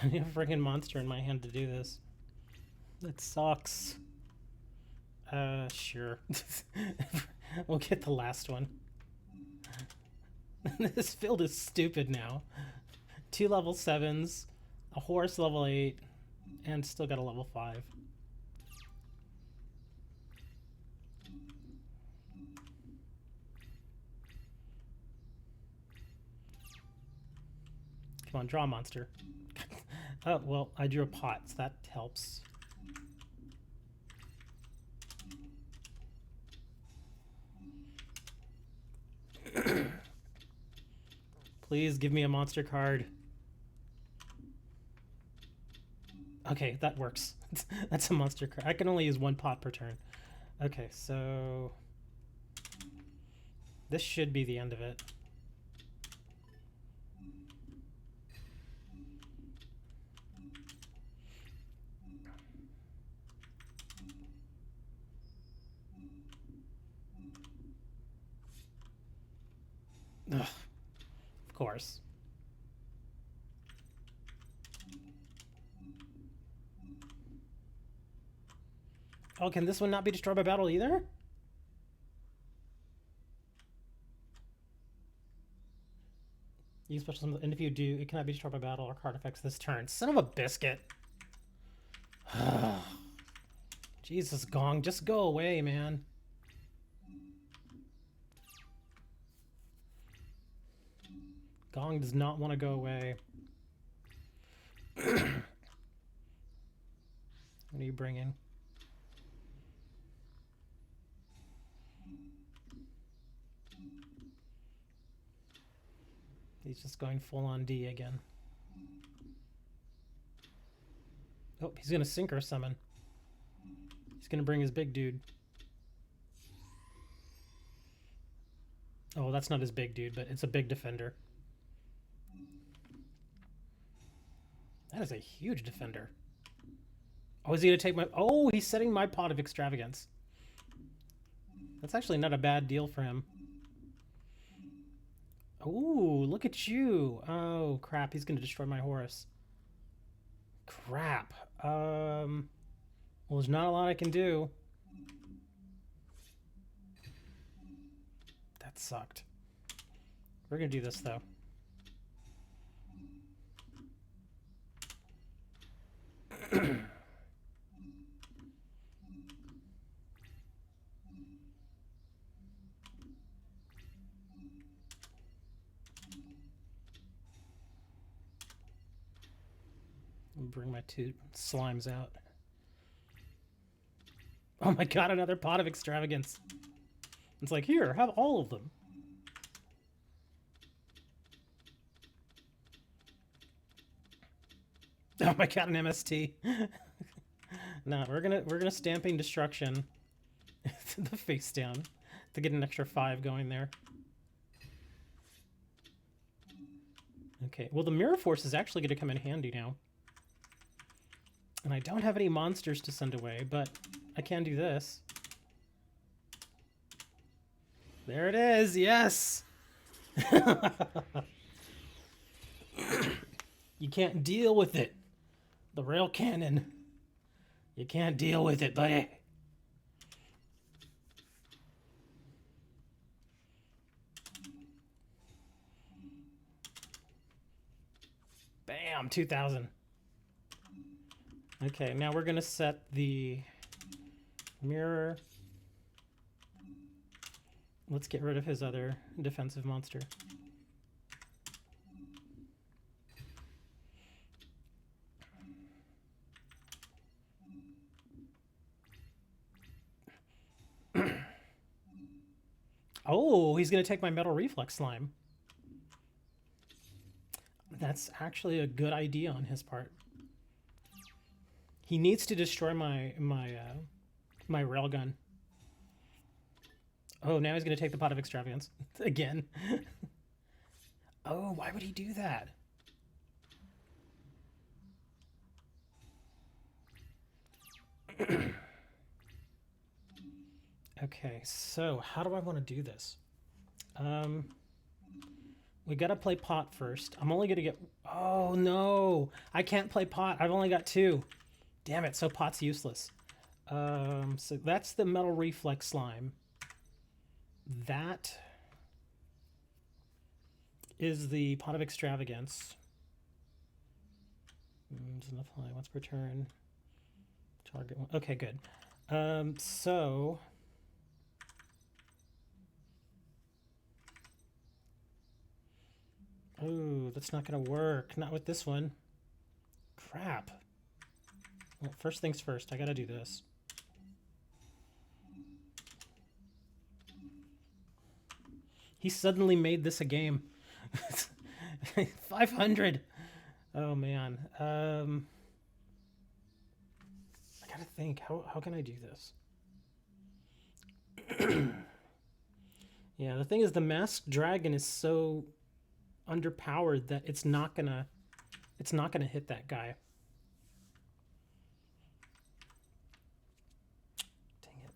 I need a freaking monster in my hand to do this. That sucks. Sure. We'll get the last one. This field is stupid now. 2 level 7s, a horse level 8, and still got a level 5. Come on, draw a monster. Oh, well, I drew a pot, so that helps. Please give me a monster card. Okay, that works. That's a monster card. I can only use 1 pot per turn. Okay, so... this should be the end of it. Ugh. Of course. Oh, can this one not be destroyed by battle either? Use special summon, and if you do, it cannot be destroyed by battle or card effects this turn. Son of a biscuit. Jesus, Gong, just go away, man. Gong does not want to go away. What are you bringing? He's just going full on D again. Oh, he's going to synchro summon. He's going to bring his big dude. Oh, that's not his big dude, but it's a big defender. That is a huge defender. Oh, is he going to take my... Oh, he's setting my pot of extravagance. That's actually not a bad deal for him. Oh, look at you. Oh, crap. He's going to destroy my Horus. Crap. Well, there's not a lot I can do. That sucked. We're going to do this, though. Bring my 2 slimes out. Oh my god, another pot of extravagance. It's like, here, have all of them. Oh my god, an MST. No, we're gonna Stamping Destruction the face down to get an extra 5 going there. Okay, well the Mirror Force is actually going to come in handy now. And I don't have any monsters to send away, but I can do this. There it is, yes! You can't deal with it. The rail cannon. You can't deal with it, buddy. Bam, 2,000. Okay, now we're gonna set the mirror. Let's get rid of his other defensive monster. Oh, he's gonna take my Metal Reflex Slime. That's actually a good idea on his part. He needs to destroy my railgun. Oh, now he's going to take the pot of extravagance again. Oh, why would he do that? Okay, so how do I want to do this? We got to play pot first. I'm only going to get... Oh, no. I can't play pot. I've only got 2. Damn it, so pot's useless. So that's the Metal Reflex Slime. That is the pot of extravagance. Doesn't apply once per turn. Target one. Okay, good. So oh, that's not gonna work. Not with this one. Crap. Well, first things first, I gotta do this. He suddenly made this a game. 500. Oh man. I gotta think. How can I do this? Yeah, the thing is, the Masked Dragon is so underpowered that it's not gonna hit that guy. Dang it.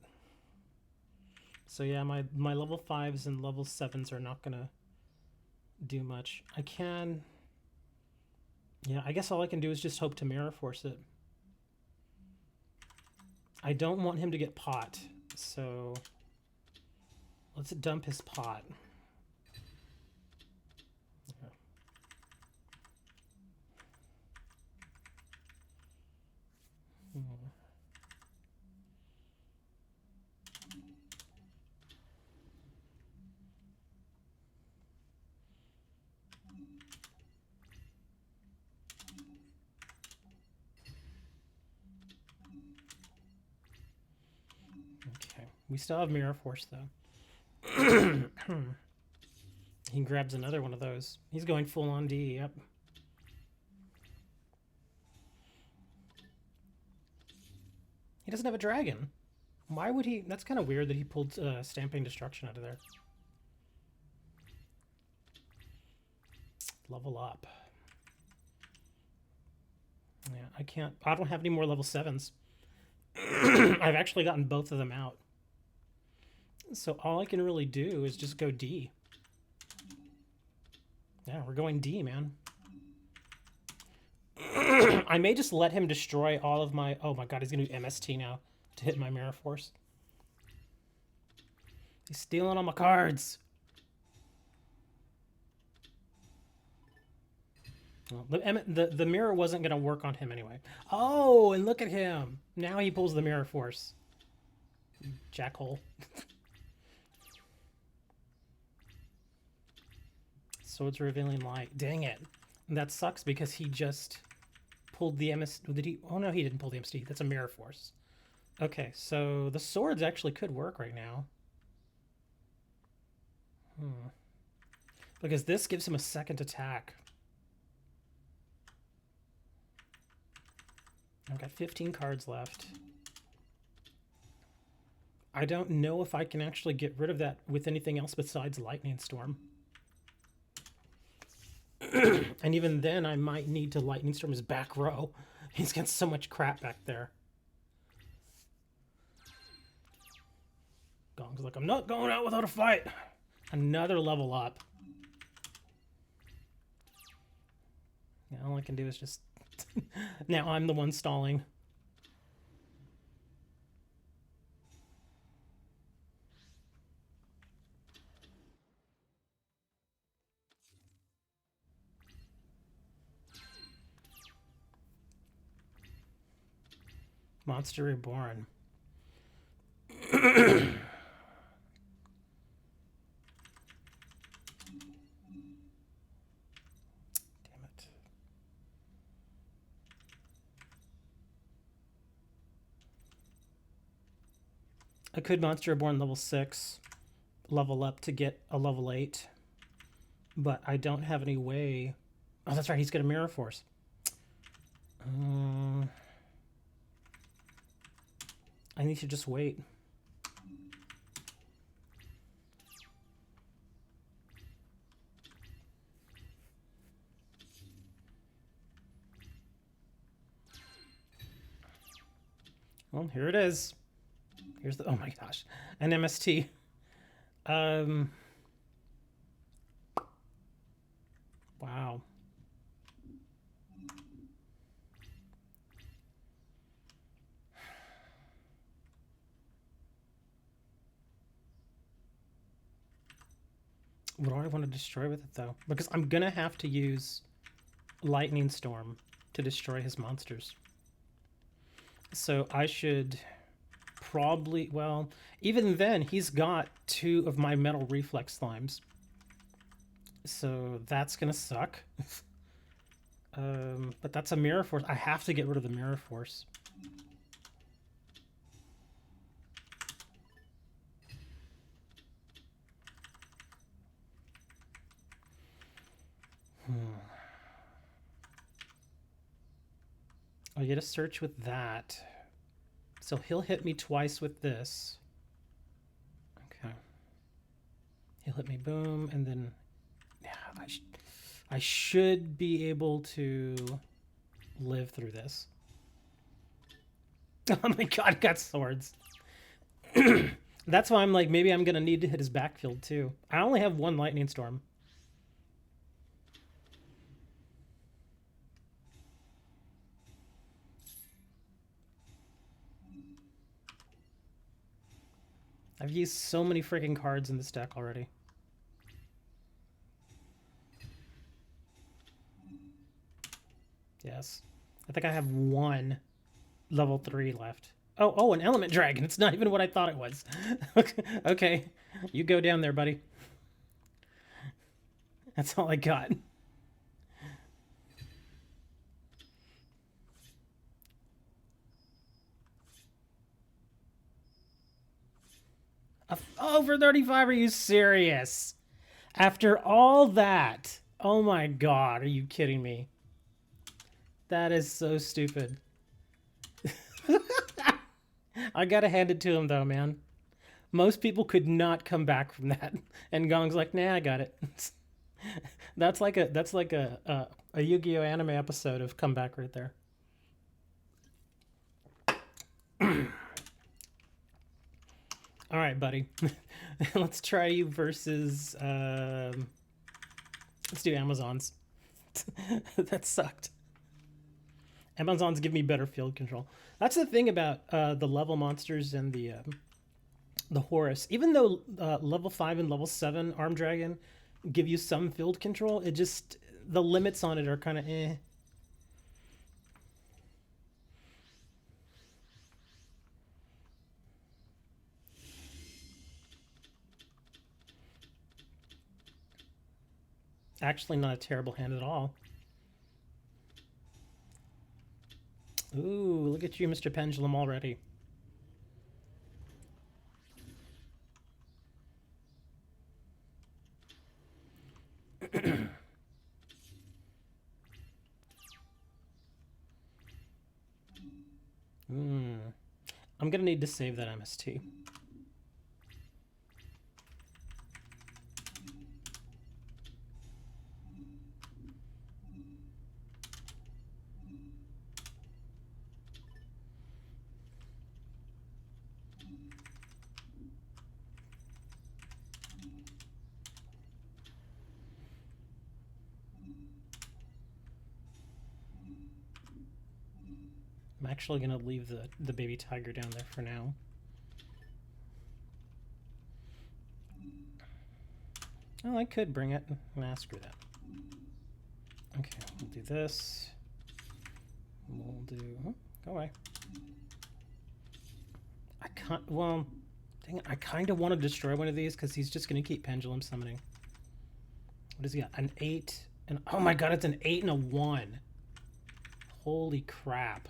So yeah, my level 5s and level 7s are not gonna do much. I can... Yeah, I guess all I can do is just hope to Mirror Force it. I don't want him to get pot, so let's dump his pot. Yeah. We still have Mirror Force, though. He grabs another one of those. He's going full on D, yep. He doesn't have a dragon. Why would he? That's kind of weird that he pulled Stamping Destruction out of there. Level up. Yeah, I can't. I don't have any more level 7s. I've actually gotten both of them out. So all I can really do is just go D. Yeah, we're going D, man. I may just let him destroy all of my... Oh my god, he's going to do MST now to hit my Mirror Force. He's stealing all my cards. Well, the mirror wasn't going to work on him anyway. Oh, and look at him. Now he pulls the Mirror Force. Jackhole. Swords Revealing Light. Dang it. And that sucks because he just pulled the MS... Did he? Oh, no, he didn't pull the MST. That's a Mirror Force. Okay, so the swords actually could work right now. Because this gives him a second attack. I've got 15 cards left. I don't know if I can actually get rid of that with anything else besides Lightning Storm. And even then, I might need to Lightning Storm his back row. He's got so much crap back there. Gong's like, I'm not going out without a fight. Another level up. Yeah, all I can do is just... Now I'm the one stalling. Monster Reborn. Damn it. I could Monster Reborn level 6, level up to get a level 8, but I don't have any way. Oh, that's right, he's got a Mirror Force. I need to just wait. Well, here it is. Here's the... Oh my gosh. An MST. Wow. What do I want to destroy with it, though? Because I'm going to have to use Lightning Storm to destroy his monsters. So I should probably... Well, even then, he's got 2 of my Metal Reflex Slimes. So that's going to suck. But that's a Mirror Force. I have to get rid of the Mirror Force. I get a search with that. So he'll hit me twice with this. Okay. He'll hit me, boom, and then... Yeah, I should be able to live through this. Oh my god, I got swords. That's why I'm like, maybe I'm going to need to hit his backfield too. I only have 1 Lightning Storm. I've used so many freaking cards in this deck already. Yes. I think I have 1 level 3 left. Oh, an Element Dragon. It's not even what I thought it was. Okay. You go down there, buddy. That's all I got. Over 35? Are you serious? After all that? Oh my god, are you kidding me? That is so stupid. I gotta hand it to him though, man. Most people could not come back from that. And Gong's like, nah, I got it. That's like a Yu-Gi-Oh anime episode of comeback right there. All right, buddy. Let's try you versus. Let's do Amazons. That sucked. Amazons give me better field control. That's the thing about the level monsters and the Horus. Even though level 5 and level 7 Arm Dragon give you some field control, it just the limits on it are kind of eh. Actually, not a terrible hand at all. Ooh, look at you, Mr. Pendulum, already. I'm gonna need to save that MST. I'm actually gonna leave the baby tiger down there for now. Oh, I could bring it. Nah, screw that. Okay, we'll do this. We'll do... Oh, go away. I can't... Well, dang it, I kind of want to destroy one of these because he's just going to keep pendulum summoning. What does he got? An 8. And oh my god, it's an 8 and a 1. Holy crap.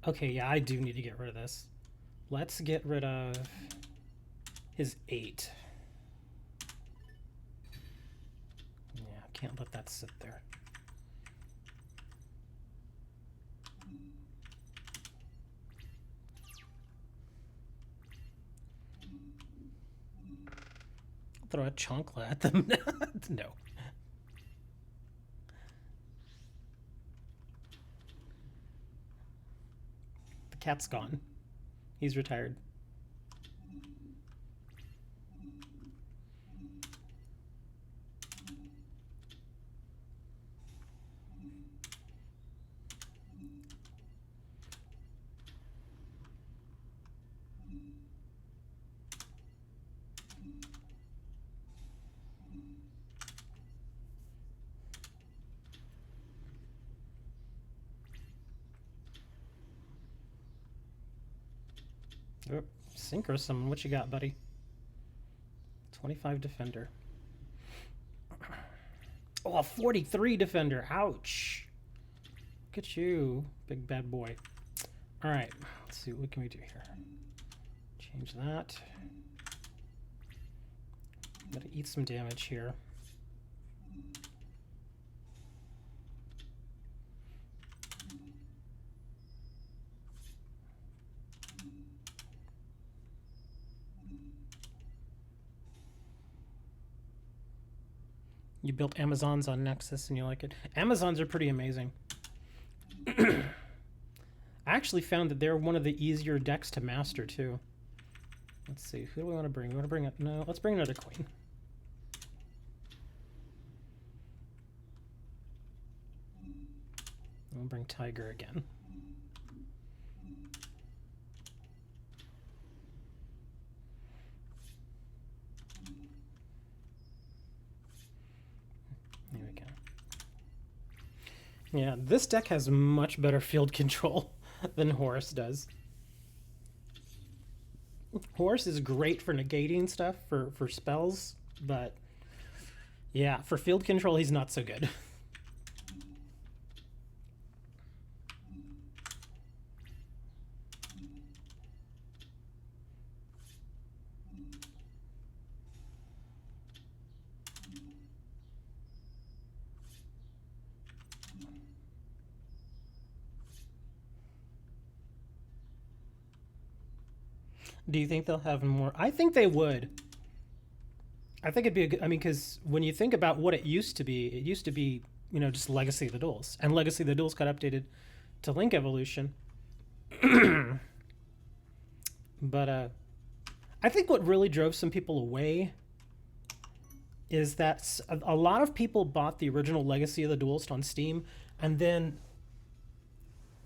Okay, yeah, I do need to get rid of this. Let's get rid of his 8. Yeah, can't let that sit there. Throw a chancla at them. No. The cat's gone. He's retired. Oh, synchro summon. What you got, buddy? 25 defender. Oh, a 43 defender. Ouch. Look at you, big bad boy. All right, let's see. What can we do here? Change that. I'm gonna eat some damage here. You built Amazons on Nexus and you like it. Amazons are pretty amazing. I actually found that they're one of the easier decks to master too. Let's see, who do we want to bring? We want to bring it. No, let's bring another queen. We'll bring Tiger again. There we go. Yeah, this deck has much better field control than Horus does. Horus is great for negating stuff, for spells, but yeah, for field control, he's not so good. Do you think they'll have more? I think they would. I think it'd be a good. I mean, because when you think about what it used to be, just Legacy of the Duels, and Legacy of the Duels got updated to Link Evolution. But I think what really drove some people away is that a lot of people bought the original Legacy of the Duelist on Steam, and then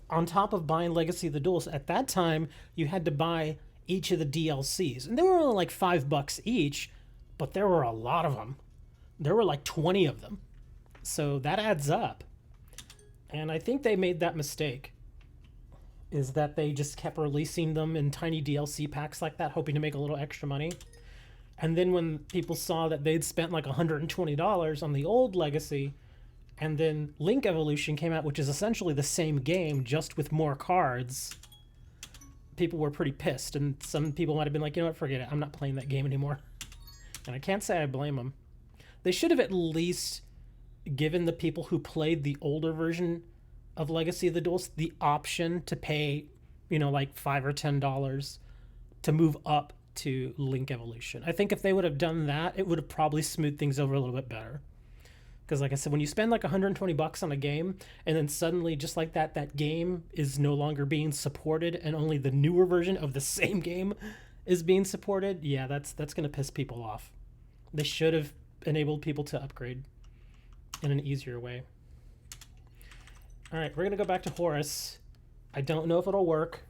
on top of buying Legacy of the Duelist, at that time you had to buy each of the DLCs, and they were only like $5 each, but there were a lot of them. There were like 20 of them, so that adds up. And I think they made that mistake, is that they just kept releasing them in tiny DLC packs like that, hoping to make a little extra money. And then when people saw that they'd spent like $120 on the old Legacy, and then Link Evolution came out, which is essentially the same game, just with more cards, people were pretty pissed. And some people might have been like, you know what, forget it. I'm not playing that game anymore. And I can't say I blame them. They should have at least given the people who played the older version of Legacy of the Duels the option to pay, like $5 or $10 to move up to Link Evolution. I think if they would have done that, it would have probably smoothed things over a little bit better. Because like I said, when you spend like $120 on a game, and then suddenly, just like that game is no longer being supported, and only the newer version of the same game is being supported, yeah, that's going to piss people off. They should have enabled people to upgrade in an easier way. All right, we're gonna go back to Horus. I don't know if it'll work,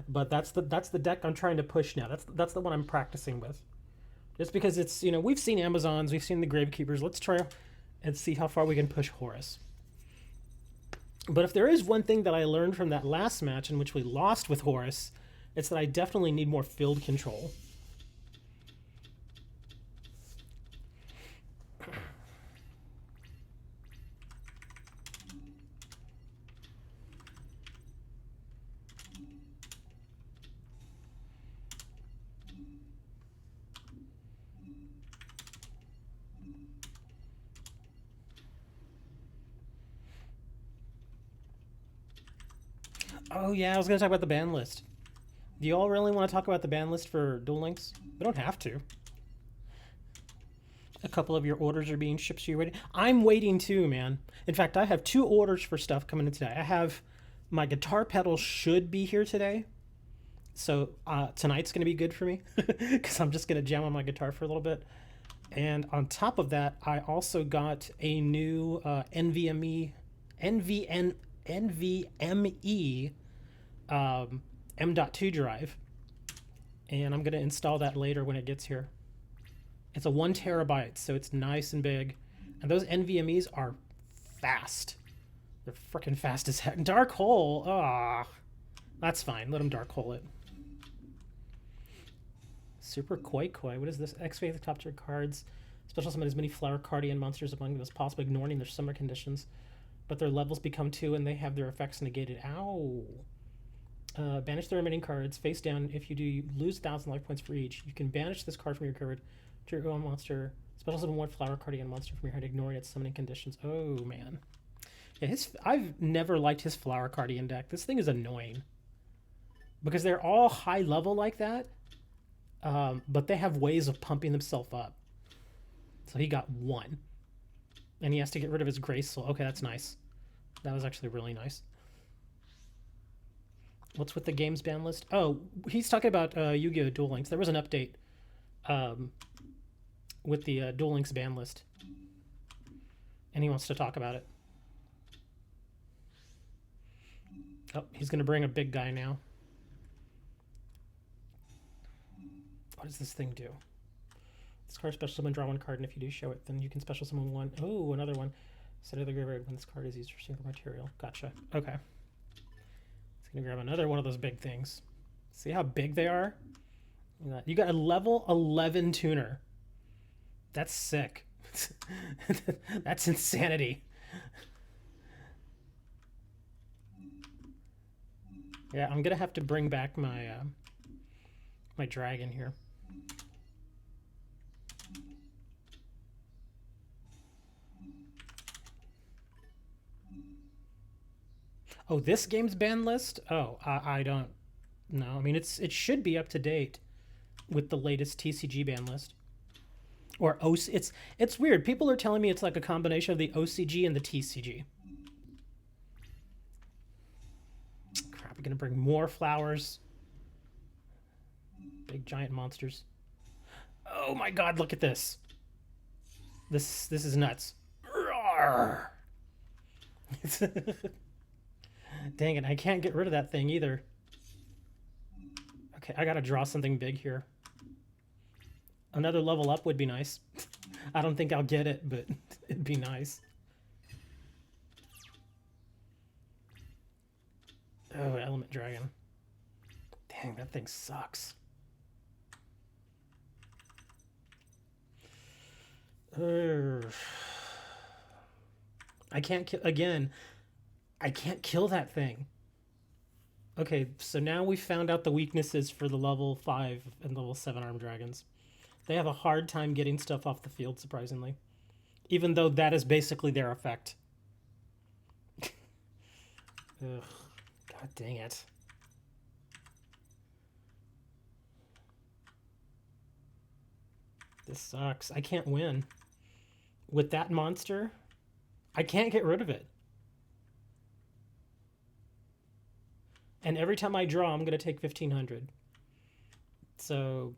but that's the deck I'm trying to push now. That's the one I'm practicing with. Just because it's, we've seen Amazons, we've seen the Gravekeepers. Let's try and see how far we can push Horus. But if there is one thing that I learned from that last match in which we lost with Horus, it's that I definitely need more field control. Oh yeah, I was gonna talk about the ban list. Do you all really want to talk about the ban list for Duel Links? We don't have to. A couple of your orders are being shipped to you ready. I'm waiting too, man. In fact, I have 2 orders for stuff coming in today. I have my guitar pedal should be here today. So tonight's going to be good for me because I'm just going to jam on my guitar for a little bit. And on top of that, I also got a new NVMe M.2 drive, and I'm going to install that later when it gets here. It's a 1 terabyte, so it's nice and big. And those NVMe's are fast. They're freaking fast as heck. Dark Hole, that's fine. Let them Dark Hole it. Super Koi Koi. What is this? Activate the top tier cards. Special summon as many Flower Cardian monsters among them as possible, ignoring their summer conditions. But their levels become 2 and they have their effects negated. Ow. Banish the remaining cards. Face down. If you do, you lose 1,000 life points for each. You can banish this card from your card to your own monster. Special summon 1 Flower Cardian monster from your hand, ignoring its summoning conditions. Oh, man. Yeah, I've never liked his Flower Cardian deck. This thing is annoying. Because they're all high level like that. But they have ways of pumping themselves up. So he got 1. And he has to get rid of his Grace Soul. Okay, that's nice. That was actually really nice. What's with the games ban list? Oh, he's talking about Yu-Gi-Oh! Duel Links. There was an update with the Duel Links ban list. And he wants to talk about it. Oh, he's going to bring a big guy now. What does this thing do? This card special summon, draw 1 card, and if you do show it, then you can special summon 1. Oh, another one. Set of the graveyard when this card is used for single material. Gotcha. Okay. It's gonna grab another one of those big things. See how big they are? You got a level 11 tuner. That's sick. That's insanity. Yeah, I'm gonna have to bring back my my dragon here. Oh, this game's ban list? Oh, I don't. No, I mean it should be up to date with the latest TCG ban list. Or OC. It's weird. People are telling me it's like a combination of the OCG and the TCG. Crap, we're gonna bring more flowers. Big giant monsters. Oh my god, look at this. This is nuts. Dang it, I can't get rid of that thing either. Okay, I gotta draw something big here. Another level up would be nice. I don't think I'll get it, but it'd be nice. Oh, Element Dragon. Dang, that thing sucks. I can't kill again. I can't kill that thing. Okay, so now we found out the weaknesses for the level 5 and level 7 armed dragons. They have a hard time getting stuff off the field, surprisingly. Even though that is basically their effect. Ugh. God dang it. This sucks. I can't win. With that monster, I can't get rid of it. And every time I draw, I'm going to take 1,500. So,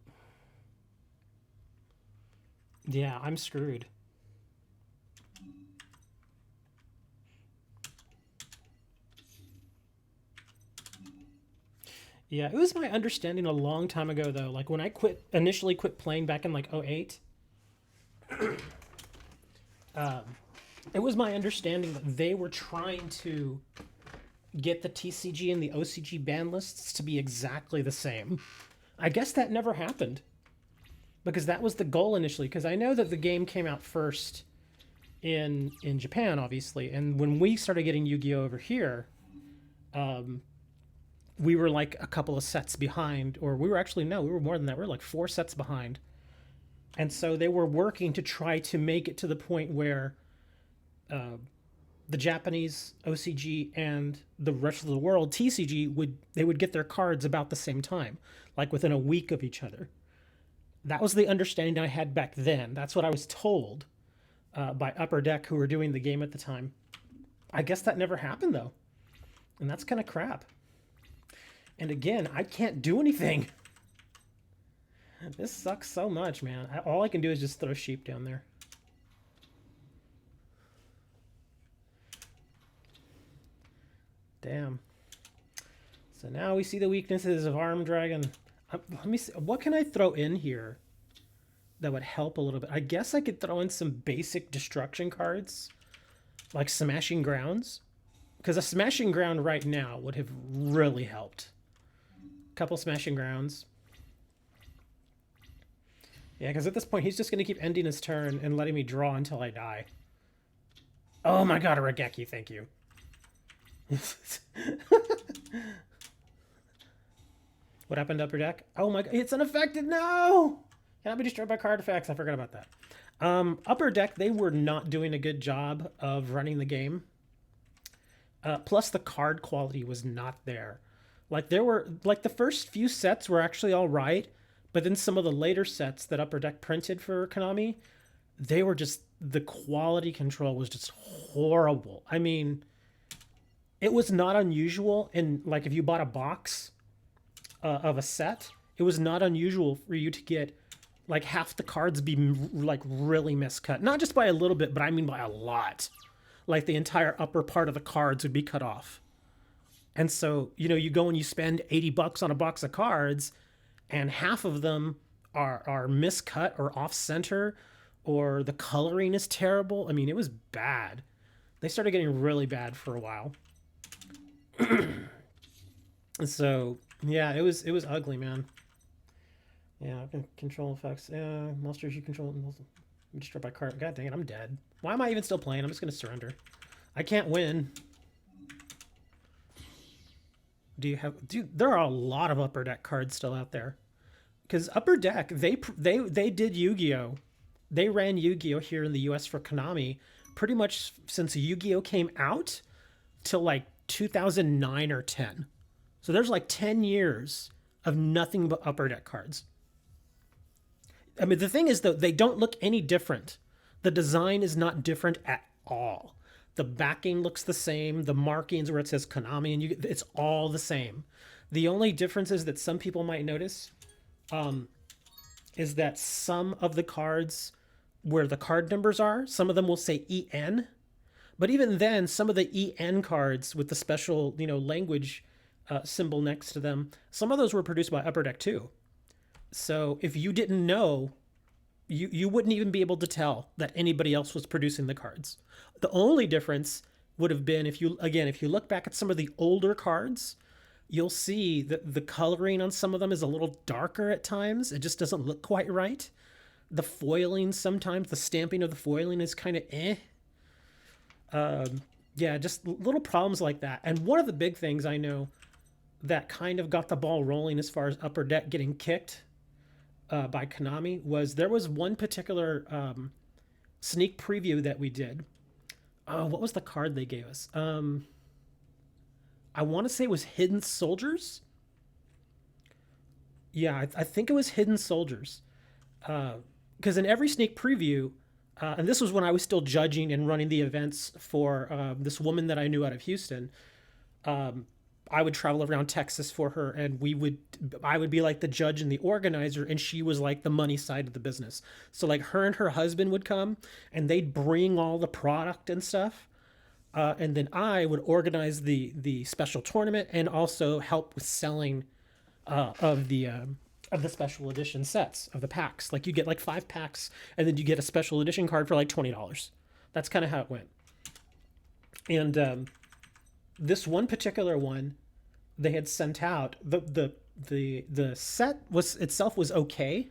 yeah, I'm screwed. Yeah, it was my understanding a long time ago, though. Like, when I initially quit playing back in, like, '08, it was my understanding that they were trying to get the TCG and the OCG ban lists to be exactly the same. I guess that never happened. Because that was the goal initially. Because I know that the game came out first in Japan, obviously. And when we started getting Yu-Gi-Oh! Over here, we were like a couple of sets behind. Or we were actually, no, we were more than that. We were like 4 sets behind. And so they were working to try to make it to the point where the Japanese OCG and the rest of the world TCG would get their cards about the same time, like within a week of each other. That was the understanding I had back then. That's what I was told by Upper Deck, who were doing the game at the time. I guess that never happened though, and that's kind of crap. And again, I can't do anything. This sucks so much, man. All I can do is just throw sheep down there. Damn. So now we see the weaknesses of Armed Dragon. Let me see. What can I throw in here that would help a little bit? I guess I could throw in some basic destruction cards, like Smashing Grounds. Because a Smashing Ground right now would have really helped. A couple Smashing Grounds. Yeah, because at this point, he's just going to keep ending his turn and letting me draw until I die. Oh my god, a Regeki, thank you. What happened to Upper Deck? Oh my god, it's unaffected, no! Cannot be destroyed by card effects, I forgot about that. Upper Deck, they were not doing a good job of running the game. Plus the card quality was not there. Like the first few sets were actually all right, but then some of the later sets that Upper Deck printed for Konami, the quality control was just horrible. I mean, it was not unusual like if you bought a box of a set, it was not unusual for you to get like half the cards be like really miscut. Not just by a little bit, but I mean by a lot. Like the entire upper part of the cards would be cut off. And so, you go and you spend $80 on a box of cards, and half of them are miscut or off center, or the coloring is terrible. I mean, it was bad. They started getting really bad for a while. So yeah, it was ugly, man. Yeah, control effects. Yeah, monsters you control. Destroyed by card. God dang it, I'm dead. Why am I even still playing? I'm just gonna surrender. I can't win. Dude, there are a lot of Upper Deck cards still out there. Because Upper Deck, they did Yu-Gi-Oh! They ran Yu-Gi-Oh! Here in the US for Konami pretty much since Yu-Gi-Oh! Came out till like 2009 or 10. So there's like 10 years of nothing but upper deck cards. I mean, the thing is, though, they don't look any different. The design is not different at all. The backing looks the same. The markings where it says Konami, and it's all the same. The only differences that some people might notice is that some of the cards where the card numbers are, some of them will say EN. But even then, some of the EN cards with the special, language symbol next to them, some of those were produced by Upper Deck too. So if you didn't know, you wouldn't even be able to tell that anybody else was producing the cards. The only difference would have been if you look back at some of the older cards, you'll see that the coloring on some of them is a little darker at times. It just doesn't look quite right. The foiling sometimes, the stamping of the foiling is kind of eh. Yeah, just little problems like that. And one of the big things I know that kind of got the ball rolling as far as Upper Deck getting kicked by Konami was there was one particular sneak preview that we did. Oh, what was the card they gave us? I want to say it was Hidden Soldiers. Yeah, I think it was Hidden Soldiers. Because in every sneak preview, and this was when I was still judging and running the events for this woman that I knew out of Houston. I would travel around Texas for her, and I would be like the judge and the organizer, and she was like the money side of the business. So like her and her husband would come, and they'd bring all the product and stuff, and then I would organize the special tournament and also help with selling of the special edition sets of the packs. Like you get like 5 packs, and then you get a special edition card for like $20. That's kind of how it went. And this one particular one, they had sent out the set was itself was okay,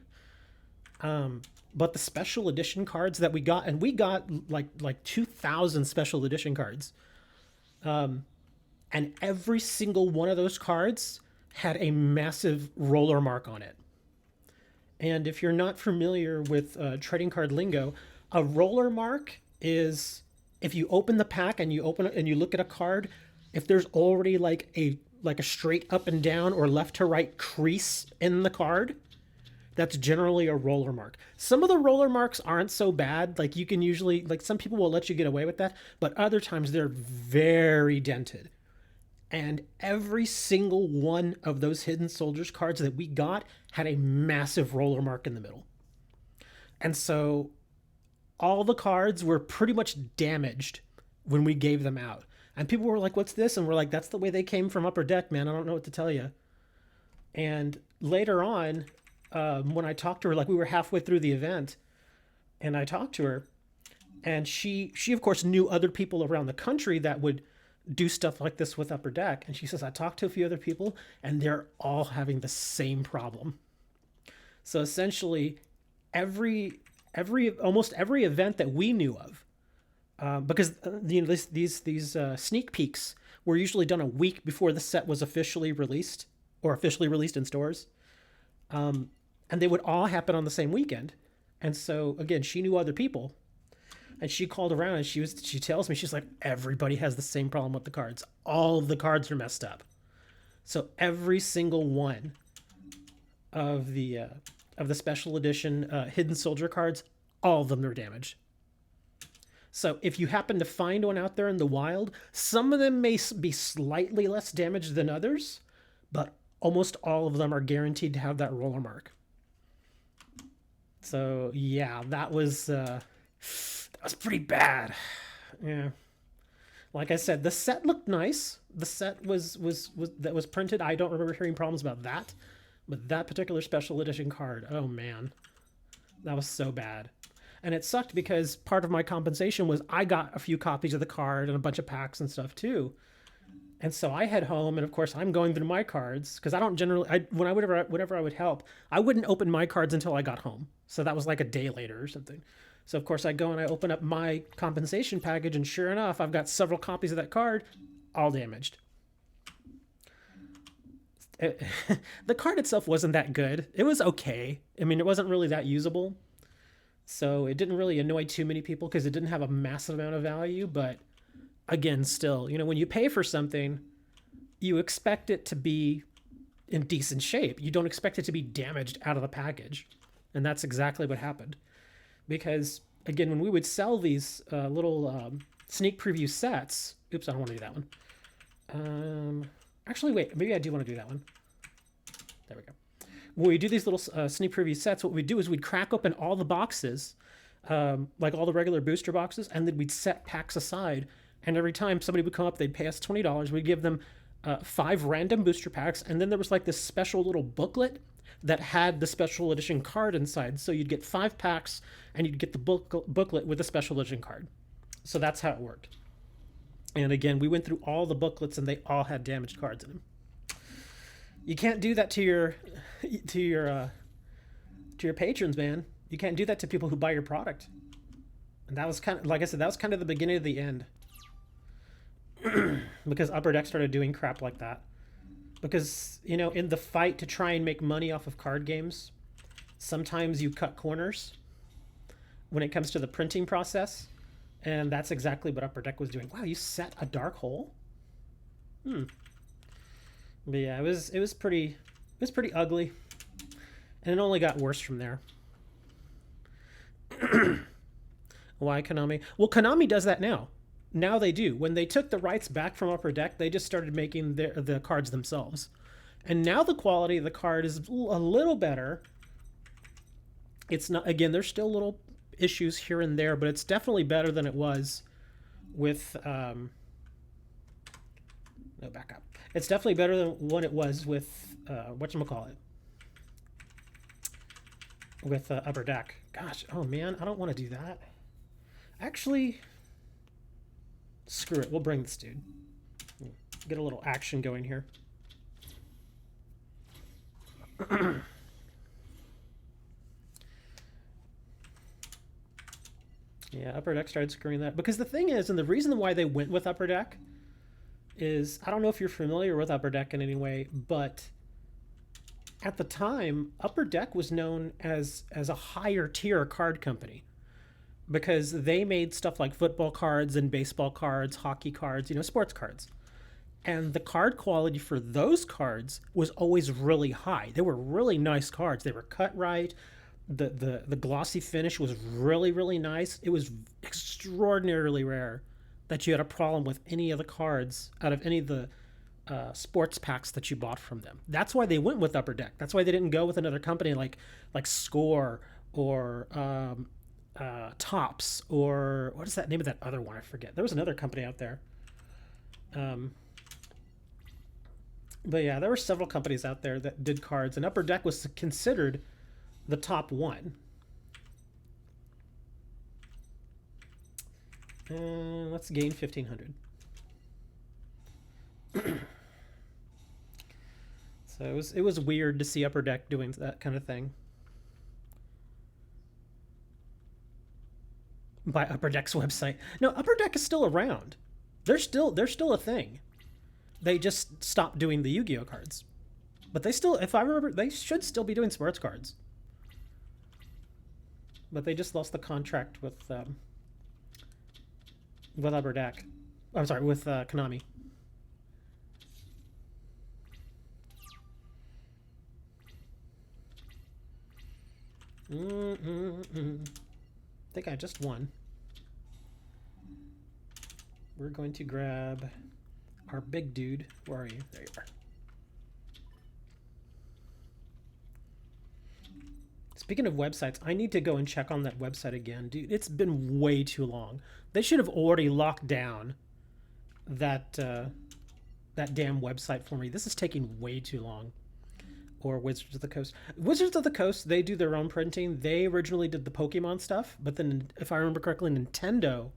but the special edition cards that we got, and we got like 2,000 special edition cards, and every single one of those cards had a massive roller mark on it. And if you're not familiar with trading card lingo, a roller mark is if you open the pack and you open it and you look at a card, if there's already like a straight up and down or left to right crease in the card, that's generally a roller mark. Some of the roller marks aren't so bad. Like you can usually, like some people will let you get away with that, but other times they're very dented. And every single one of those Hidden Soldiers cards that we got had a massive roller mark in the middle. And so all the cards were pretty much damaged when we gave them out. And people were like, what's this? And we're like, that's the way they came from Upper Deck, man. I don't know what to tell you. And later on, when I talked to her, like we were halfway through the event, and I talked to her, and she of course knew other people around the country that would do stuff like this with Upper Deck. And she says, I talked to a few other people, and they're all having the same problem. So essentially, almost every event that we knew of, because these sneak peeks were usually done a week before the set was officially released or officially released in stores, and they would all happen on the same weekend. And so again, she knew other people, and she called around and she tells me, she's like, everybody has the same problem with the cards. All of the cards are messed up. So every single one of the special edition Hidden Soldier cards, all of them are damaged. So if you happen to find one out there in the wild, some of them may be slightly less damaged than others, but almost all of them are guaranteed to have that roller mark. So yeah, that was pretty bad. Yeah. Like I said, the set looked nice. The set was that was printed. I don't remember hearing problems about that. But that particular special edition card, oh man, that was so bad. And it sucked because part of my compensation was I got a few copies of the card and a bunch of packs and stuff too. And so I head home, and of course I'm going through my cards because I don't generally, whenever I would help, I wouldn't open my cards until I got home. So that was like a day later or something. So of course I go and I open up my compensation package, and sure enough, I've got several copies of that card, all damaged. The card itself wasn't that good. It was okay. I mean, it wasn't really that usable. So it didn't really annoy too many people because it didn't have a massive amount of value. But again, still, when you pay for something, you expect it to be in decent shape. You don't expect it to be damaged out of the package. And that's exactly what happened. Because, again, when we would sell these little sneak preview sets, oops, I don't want to do that one. Actually, wait, maybe I do want to do that one. There we go. When we do these little sneak preview sets, what we'd do is we'd crack open all the boxes, like all the regular booster boxes, and then we'd set packs aside. And every time somebody would come up, they'd pay us $20. We'd give them 5 random booster packs, and then there was like this special little booklet that had the special edition card inside. So you'd get 5 packs, and you'd get the booklet with the special edition card. So that's how it worked. And again, we went through all the booklets, and they all had damaged cards in them. You can't do that to your to your to your patrons, man. You can't do that to people who buy your product. And that was kind of, like I said, that was kind of the beginning of the end. Because Upper Deck started doing crap like that. Because, you know, in the fight to try and make money off of card games, sometimes you cut corners when it comes to the printing process. And that's exactly what Upper Deck was doing. Wow, you set a dark hole? But yeah, it was pretty ugly. And it only got worse from there. Why Konami? Well, Konami does that now. Now they do. When they took the rights back from Upper Deck, they just started making the cards themselves. And now the quality of the card is a little better. It's not, again, there's still little issues here and there, but it's definitely better than it was with no, back up. It's definitely better than what it was with whatchamacallit, with Upper Deck. Gosh, oh man, I don't want to do that. Actually, screw it. We'll bring this dude. Get a little action going here. Yeah, Upper Deck started screwing that. Because the thing is, and the reason why they went with Upper Deck is, I don't know if you're familiar with Upper Deck in any way, but at the time, Upper Deck was known as a higher tier card company. Because they made stuff like football cards and baseball cards, hockey cards, you know, sports cards. And the card quality for those cards was always really high. They were really nice cards. They were cut right. The glossy finish was really, really nice. It was extraordinarily rare that you had a problem with any of the cards out of any of the sports packs that you bought from them. That's why they went with Upper Deck. That's why they didn't go with another company like Score or Tops, or what is that name of that other one? I forget. There was another company out there. But yeah, there were several companies out there that did cards, and Upper Deck was considered the top one. Let's gain 1,500. So it was weird to see Upper Deck doing that kind of thing. By Upper Deck's website. No, Upper Deck is still around. They're still a thing. They just stopped doing the Yu-Gi-Oh cards. But they still, if I remember, they should still be doing sports cards. But they just lost the contract with Upper Deck. I'm sorry, with Konami. I think I just won. We're going to grab our big dude. Where are you? There you are. Speaking of websites, I need to go and check on that website again. Dude, it's been way too long. They should have already locked down that that damn website for me. This is taking way too long. Or Wizards of the Coast. Wizards of the Coast, they do their own printing. They originally did the Pokemon stuff, but then, if I remember correctly, Nintendo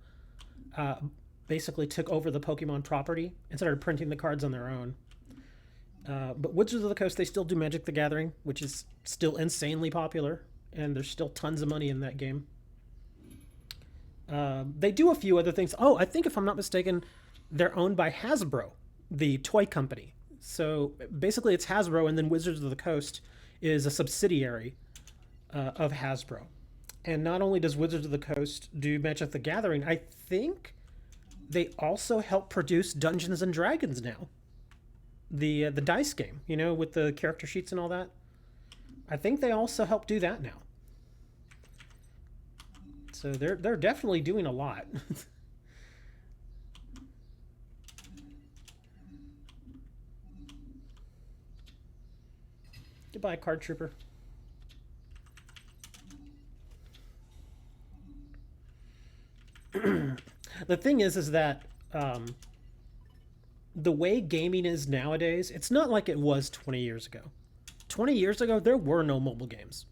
basically took over the Pokemon property and started printing the cards on their own. But Wizards of the Coast, they still do Magic the Gathering, which is still insanely popular, and there's still tons of money in that game. They do a few other things. Oh, I think if I'm not mistaken, they're owned by Hasbro, the toy company. So basically it's Hasbro, and then Wizards of the Coast is a subsidiary of Hasbro. And not only does Wizards of the Coast do Magic the Gathering, I think they also help produce Dungeons and Dragons now. the dice game, you know, with the character sheets and all that. I think they also help do that now. So they're definitely doing a lot. Goodbye, card trooper. The thing is that the way gaming is nowadays, it's not like it was 20 years ago. 20 years ago, there were no mobile games.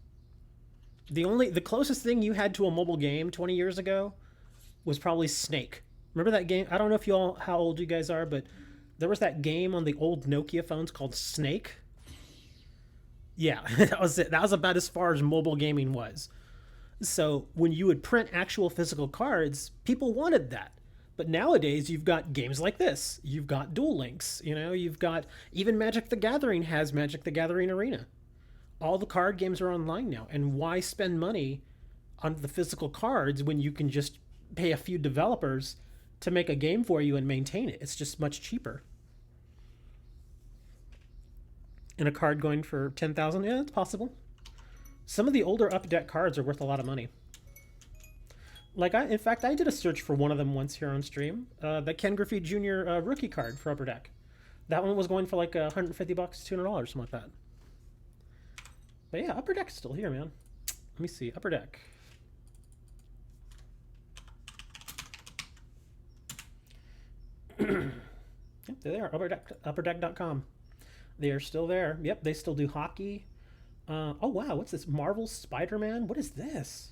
The closest thing you had to a mobile game 20 years ago was probably Snake. Remember that game? I don't know if you all how old you guys are, but there was that game on the old Nokia phones called Snake. Yeah, that was it. That was about as far as mobile gaming was. So when you would print actual physical cards, people wanted that. But nowadays, you've got games like this. You've got Duel Links. You know, you've got even Magic the Gathering has Magic the Gathering Arena. All the card games are online now. And why spend money on the physical cards when you can just pay a few developers to make a game for you and maintain it? It's just much cheaper. And a card going for 10,000, yeah, it's possible. Some of the older Upper Deck cards are worth a lot of money. Like in fact, I did a search for one of them once here on stream. The Ken Griffey Jr. Rookie card for Upper Deck. That one was going for like $150, $200, something like that. But yeah, Upper Deck's still here, man. Let me see, Upper Deck. Yep, they're there. Upperdeck.com. They are still there. Yep, they still do hockey. Oh wow, what's this? Marvel Spider-Man? What is this?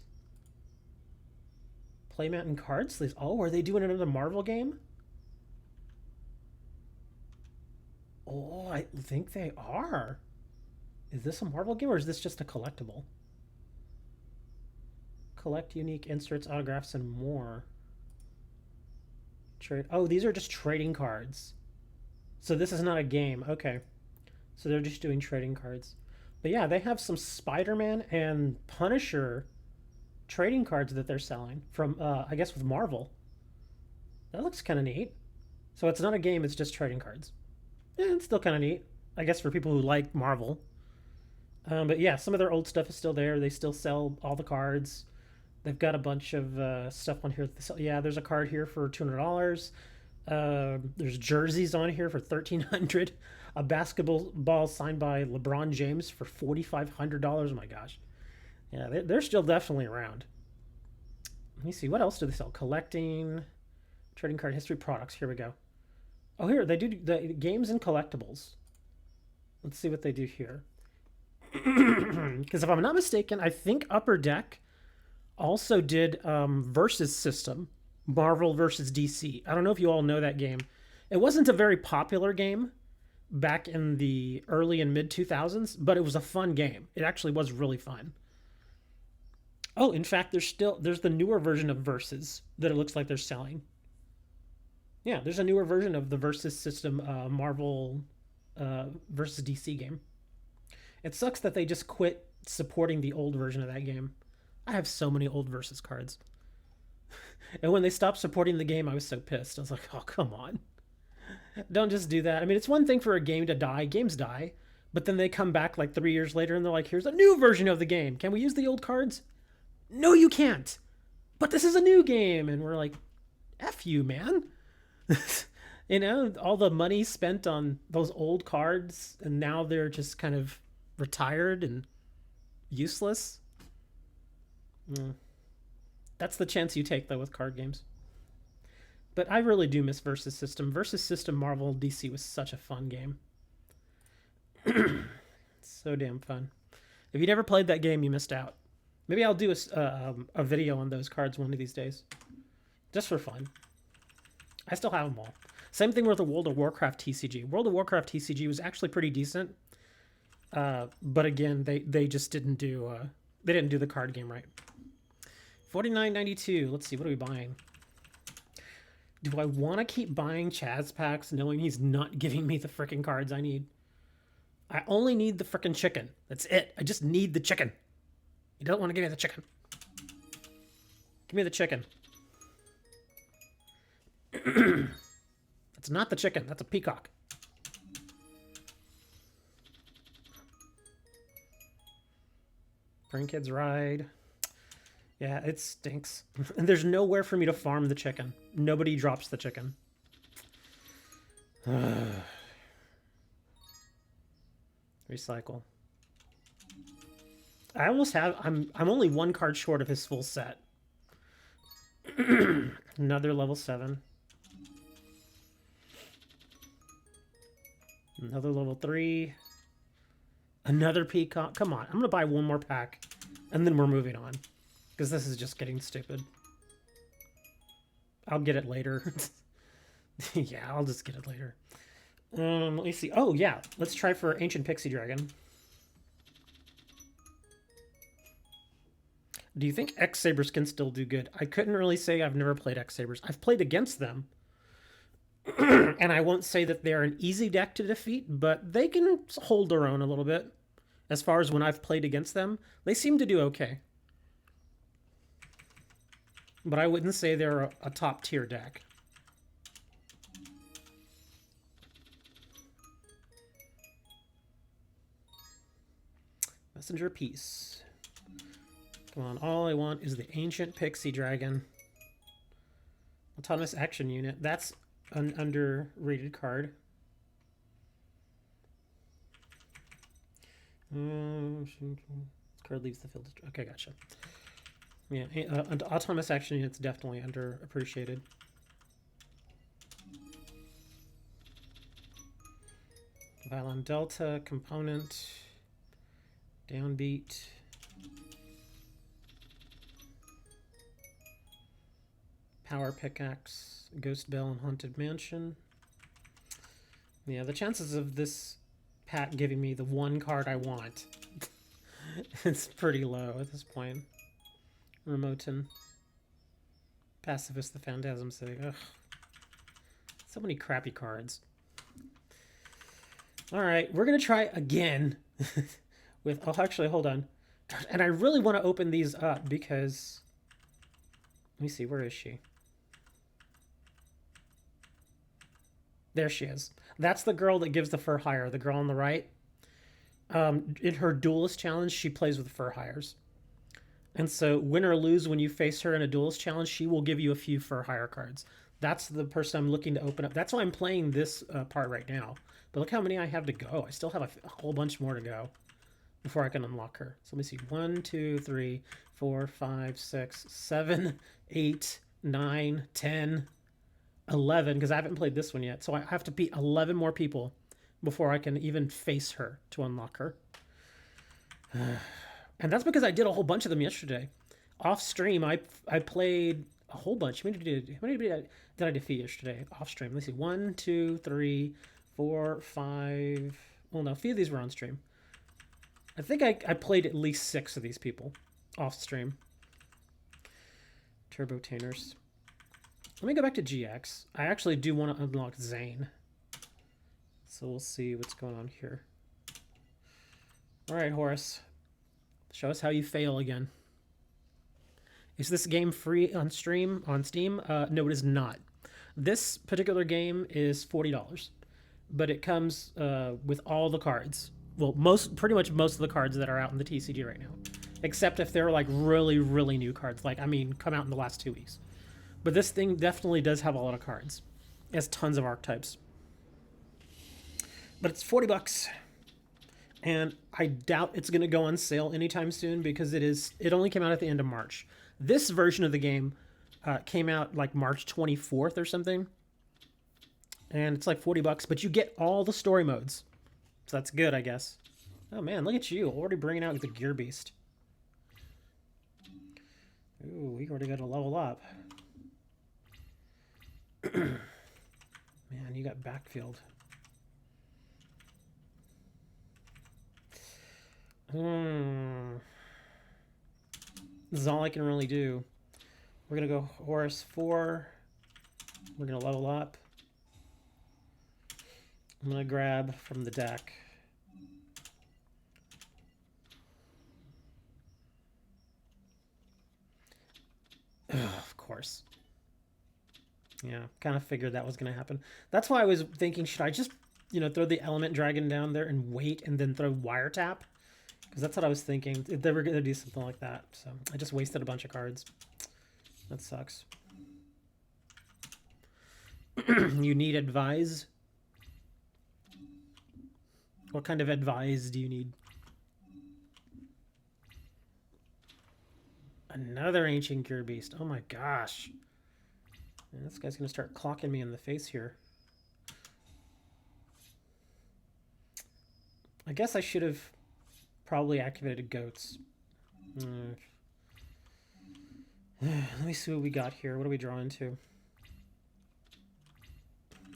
Playmat and card sleeves. Oh, are they doing another Marvel game? Oh, I think they are. Is this a Marvel game or is this just a collectible? Collect unique inserts, autographs, and more. Trade. Oh, these are just trading cards. So this is not a game. Okay. So they're just doing trading cards. But yeah, they have some Spider-Man and Punisher trading cards that they're selling from, I guess, with Marvel. That looks kind of neat. So it's not a game, it's just trading cards. Yeah, it's still kind of neat. I guess for people who like Marvel. But yeah, some of their old stuff is still there. They still sell all the cards. They've got a bunch of stuff on here. Yeah, there's a card here for $200. There's jerseys on here for $1,300. A basketball signed by LeBron James for $4,500. Oh my gosh. Yeah, they're still definitely around. Let me see. What else do they sell? Collecting, trading card history products. Here we go. Oh, here, they do the games and collectibles. Let's see what they do here. Because if I'm not mistaken, I think Upper Deck also did Versus System, Marvel versus DC. I don't know if you all know that game. It wasn't a very popular game back in the early and mid 2000s, but it was a fun game. It actually was really fun. Oh, in fact, there's the newer version of Versus that it looks like they're selling. Yeah, there's a newer version of the Versus System Marvel versus DC game. It sucks that they just quit supporting the old version of that game. I have so many old Versus cards. And when they stopped supporting the game, I was so pissed. I was like, oh, come on. Don't just do that. I mean, it's one thing for a game to die. Games die. But then they come back like 3 years later and they're like, here's a new version of the game. Can we use the old cards? No, you can't. But this is a new game. And we're like, F you, man. You know, all the money spent on those old cards and now they're just kind of retired and useless. Mm. That's the chance you take, though, with card games. But I really do miss Versus System. Versus System Marvel DC was such a fun game. So damn fun. If you never played that game, you missed out. Maybe I'll do a video on those cards one of these days. Just for fun. I still have them all. Same thing with the World of Warcraft TCG. World of Warcraft TCG was actually pretty decent. But again, they just didn't do they didn't do the card game right. $49.92. Let's see, what are we buying? Do I want to keep buying Chaz packs knowing he's not giving me the freaking cards I need? I only need the freaking chicken. That's it. I just need the chicken. You don't want to give me the chicken. Give me the chicken. That's not the chicken. That's a peacock. Bring kids ride. Yeah, it stinks. And there's nowhere for me to farm the chicken. Nobody drops the chicken. Recycle. I almost have. I'm only one card short of his full set. Another level 7. Another level 3. Another peacock. Come on, I'm gonna buy one more pack, and then we're moving on, because this is just getting stupid. I'll get it later. Yeah, I'll just get it later. Let me see. Oh yeah, let's try for Ancient Pixie Dragon. Do you think X-Sabers can still do good? I couldn't really say. I've never played X-Sabers. I've played against them. And I won't say that they're an easy deck to defeat, but they can hold their own a little bit. As far as when I've played against them, they seem to do okay. But I wouldn't say they're a top tier deck. Messenger Peace. Come on, all I want is the Ancient Pixie Dragon. Autonomous Action Unit. That's an underrated card. This card leaves the field. Okay, gotcha. Yeah, Autonomous Action Unit's definitely underappreciated. Violon Delta, Component, Downbeat. Power Pickaxe, Ghost Bell, and Haunted Mansion. Yeah, the chances of this pack giving me the one card I want, it's pretty low at this point. Remoten. Pacifist the Phantasm City. Ugh. So many crappy cards. Alright, we're going to try again with... Oh, actually, hold on. And I really want to open these up because... Let me see, where is she? There she is. That's the girl that gives the fur hire, the girl on the right. In her Duelist challenge, she plays with fur hires. And so, win or lose, when you face her in a Duelist challenge, she will give you a few fur hire cards. That's the person I'm looking to open up. That's why I'm playing this part right now. But look how many I have to go. I still have a whole bunch more to go before I can unlock her. So let me see. 1, 2, 3, 4, 5, 6, 7, 8, 9, 10, 11, because I haven't played this one yet. So I have to beat 11 more people before I can even face her to unlock her. And that's because I did a whole bunch of them yesterday. Off stream, I played a whole bunch. How many did I defeat yesterday? Off stream. Let's see. 1, 2, 3, 4, 5. Well, no, a few of these were on stream. I think I played at least 6 of these people off stream. Turbo Tainers. Let me go back to GX. I actually do want to unlock Zane. So we'll see what's going on here. All right, Horace. Show us how you fail again. Is this game free on stream on Steam? No, it is not. This particular game is $40, but it comes with all the cards. Well, pretty much most of the cards that are out in the TCG right now, except if they're like really, really new cards. Like, I mean, come out in the last 2 weeks. But this thing definitely does have a lot of cards. It has tons of archetypes. But it's $40. And I doubt it's going to go on sale anytime soon because it only came out at the end of March. This version of the game came out like March 24th or something. And it's like $40, but you get all the story modes. So that's good, I guess. Oh man, look at you, already bringing out the Gear Beast. Ooh, we already got to level up. Man, you got backfield. This is all I can really do. We're going to go Horus 4. We're going to level up. I'm going to grab from the deck. Ugh, of course. Yeah, kind of figured that was going to happen. That's why I was thinking, should I just, throw the Element Dragon down there and wait and then throw Wiretap? Because that's what I was thinking. They were going to do something like that. So I just wasted a bunch of cards. That sucks. You need advise? What kind of advise do you need? Another ancient gear beast. Oh my gosh. Man, this guy's going to start clocking me in the face here. I guess I should have probably activated goats. Let me see what we got here. What are we drawing to?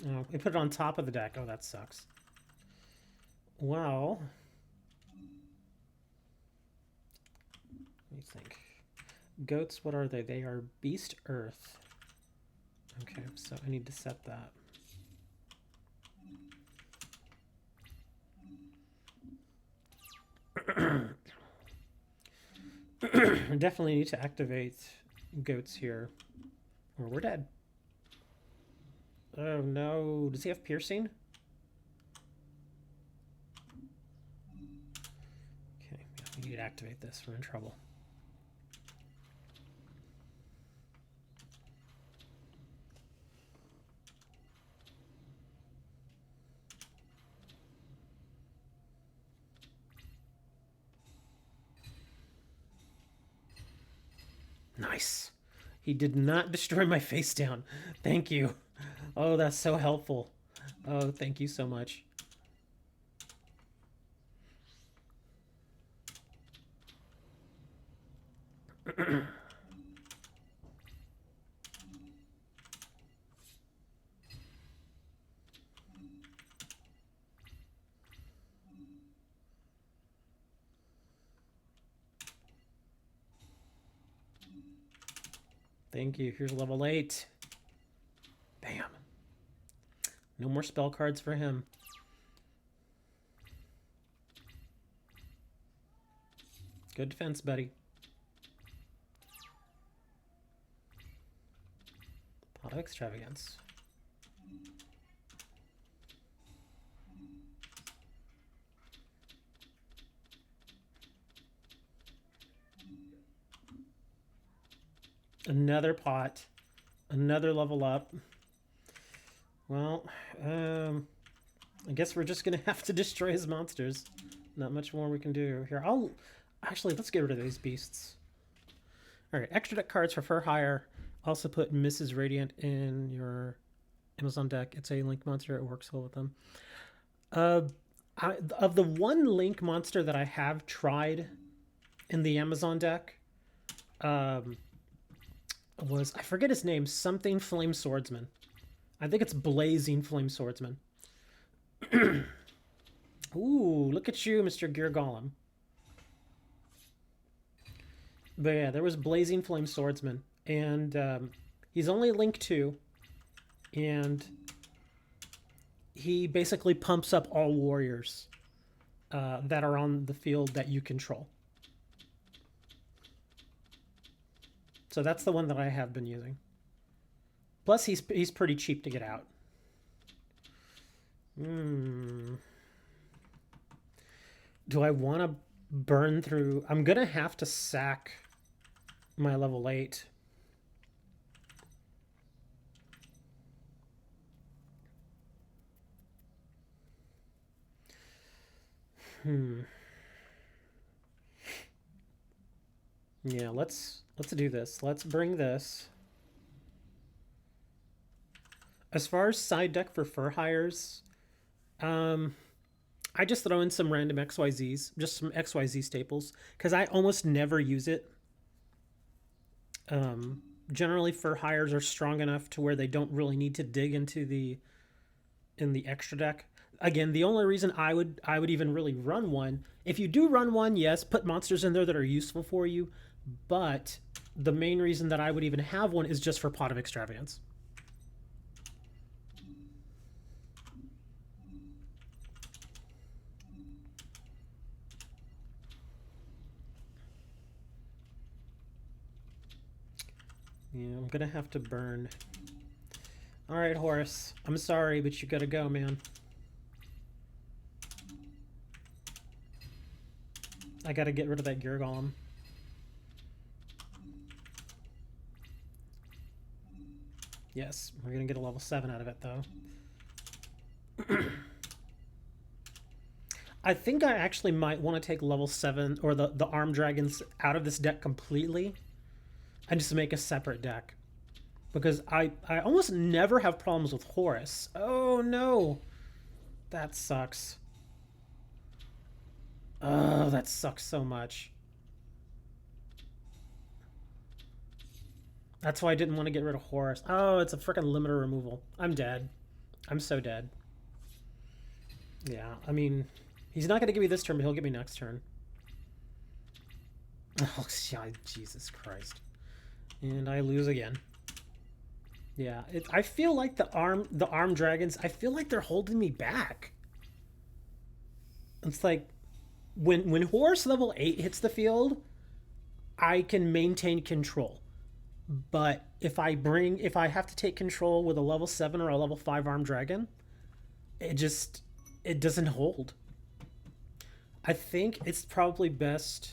Oh, we put it on top of the deck. Oh, that sucks. Well, let me think. Goats, what are they? They are Beast Earth. Okay, so I need to set that. Definitely need to activate goats here, or we're dead. Oh no, does he have piercing? Okay, yeah, we need to activate this. We're in trouble. Nice. He did not destroy my face down. Thank you. Oh, that's so helpful. Oh, thank you so much. Thank you. Here's level 8. Bam. No more spell cards for him. Good defense, buddy. Pot of Extravagance. Another pot. Another level up. Well, I guess we're just going to have to destroy his monsters. Not much more we can do. Here, actually, let's get rid of these beasts. Alright, extra deck cards for Fur Hire. Also put Mrs. Radiant in your Amazon deck. It's a link monster. It works well with them. Of the one link monster that I have tried in the Amazon deck, was, I forget his name, something Flame Swordsman. I think it's Blazing Flame Swordsman. Ooh, look at you, Mr. Gear Golem. But yeah, there was Blazing Flame Swordsman. And he's only Link 2. And he basically pumps up all warriors that are on the field that you control. So that's the one that I have been using. Plus, he's pretty cheap to get out. Do I want to burn through? I'm going to have to sack my level 8. Yeah, let's do this. Let's bring this. As far as side deck for Fur Hires, I just throw in some random XYZs, just some XYZ staples, because I almost never use it. Generally, Fur Hires are strong enough to where they don't really need to dig into the extra deck. Again, the only reason I would even really run one, if you do run one, yes, put monsters in there that are useful for you, but the main reason that I would even have one is just for Pot of Extravagance. Yeah, I'm gonna have to burn. All right, Horace. I'm sorry, but you gotta go, man. I gotta get rid of that gear golem. Yes, we're gonna get a level 7 out of it though. I think I actually might want to take level 7 or the arm dragons out of this deck completely and just make a separate deck. Because I almost never have problems with Horus. Oh no! That sucks. Oh, that sucks so much. That's why I didn't want to get rid of Horus. Oh, it's a freaking limiter removal. I'm dead. I'm so dead. Yeah, I mean, he's not going to give me this turn, but he'll give me next turn. Oh, Jesus Christ. And I lose again. Yeah, I feel like the arm dragons, I feel like they're holding me back. It's like when Horus level 8 hits the field, I can maintain control. But if I have to take control with a level 7 or a level 5 arm dragon, it doesn't hold. I think it's probably best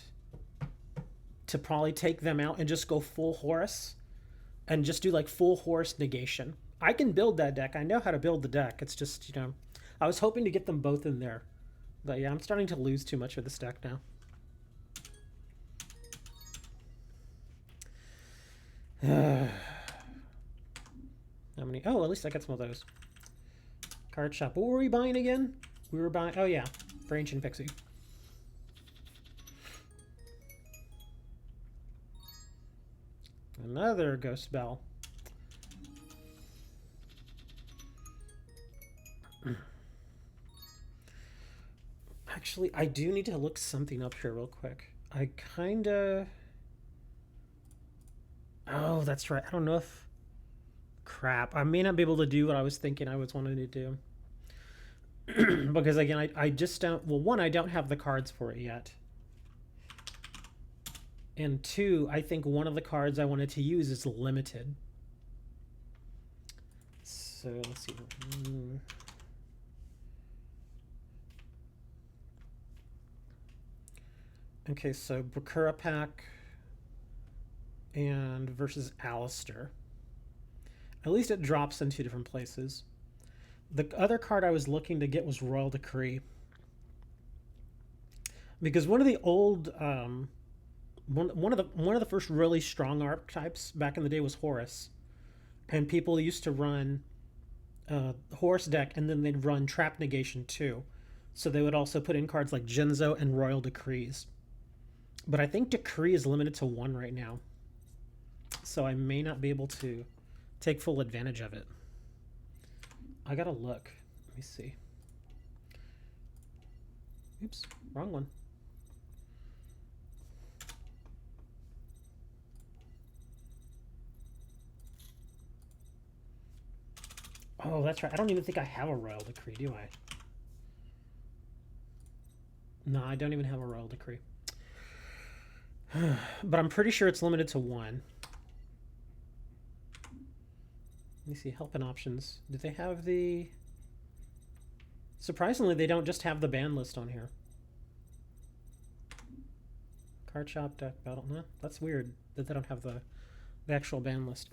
to probably take them out and just go full Horus and just do like full Horus negation. I can build that deck. I know how to build the deck. It's just, I was hoping to get them both in there. But yeah, I'm starting to lose too much of this deck now. How many? Oh, at least I got some of those. Card shop. What were we buying again? We were buying... Oh, yeah. For Ancient Pixie. Another Ghost Bell. Actually, I do need to look something up here real quick. I kinda... Oh, that's right. I don't know if... Crap. I may not be able to do what I was thinking I was wanting to do. Because, again, I just don't... Well, one, I don't have the cards for it yet. And two, I think one of the cards I wanted to use is limited. So, let's see. Okay, so Bakura Pack and versus Alistair. At least it drops in 2 different places. The other card I was looking to get was Royal Decree. Because one of the old one of the first really strong archetypes back in the day was Horus. And people used to run Horus deck and then they'd run Trap Negation too. So they would also put in cards like Genzo and Royal Decrees. But I think Decree is limited to 1 right now. So I may not be able to take full advantage of it. I gotta look. Let me see. Oops, wrong one. Oh, that's right. I don't even think I have a Royal Decree, do I? No, I don't even have a Royal Decree. But I'm pretty sure it's limited to 1. Let me see, help and options. Do they have the... Surprisingly, they don't just have the ban list on here. Card shop, deck, battle. No, that's weird that they don't have the actual ban list.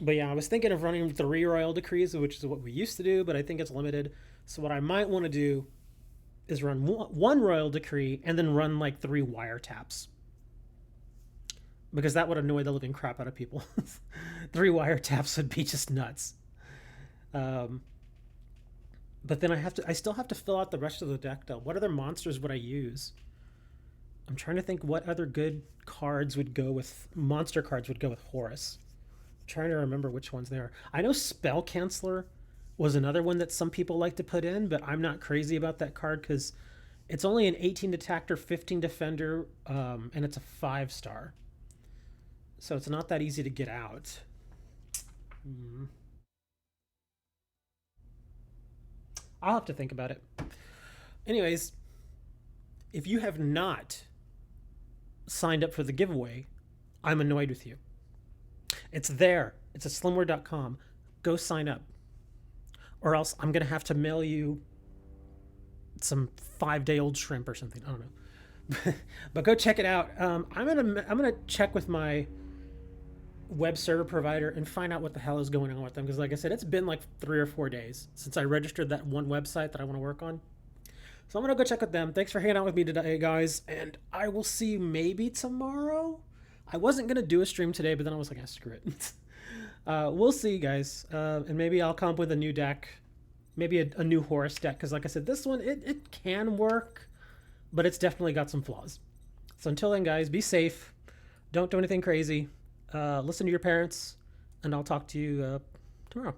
But yeah, I was thinking of running 3 Royal Decrees, which is what we used to do, but I think it's limited. So what I might want to do is run 1 Royal Decree and then run like 3 wiretaps. Because that would annoy the living crap out of people. 3 wiretaps would be just nuts. But then I still have to fill out the rest of the deck though. What other monsters would I use? I'm trying to think what other good cards would go with... Monster cards would go with Horus. I'm trying to remember which ones they are. I know Spell Canceller was another one that some people like to put in, but I'm not crazy about that card because it's only an 18 Detector, 15 Defender, and it's a 5-star. So it's not that easy to get out. I'll have to think about it. Anyways, if you have not signed up for the giveaway, I'm annoyed with you. It's there. It's at slimware.com. Go sign up. Or else I'm going to have to mail you some 5-day-old shrimp or something. I don't know. But go check it out. I'm gonna check with my web server provider and find out what the hell is going on with them because, like I said, it's been like 3 or 4 days since I registered that one website that I want to work on. So I'm gonna go check with them. Thanks for hanging out with me today, guys, and I will see you maybe tomorrow. I wasn't gonna do a stream today, but then I was like, ah, screw it. We'll see, guys, and maybe I'll come up with a new deck, maybe a new Horus deck, because like I said, this one it can work, but it's definitely got some flaws. So until then, guys, be safe. Don't do anything crazy. Listen to your parents, and I'll talk to you tomorrow.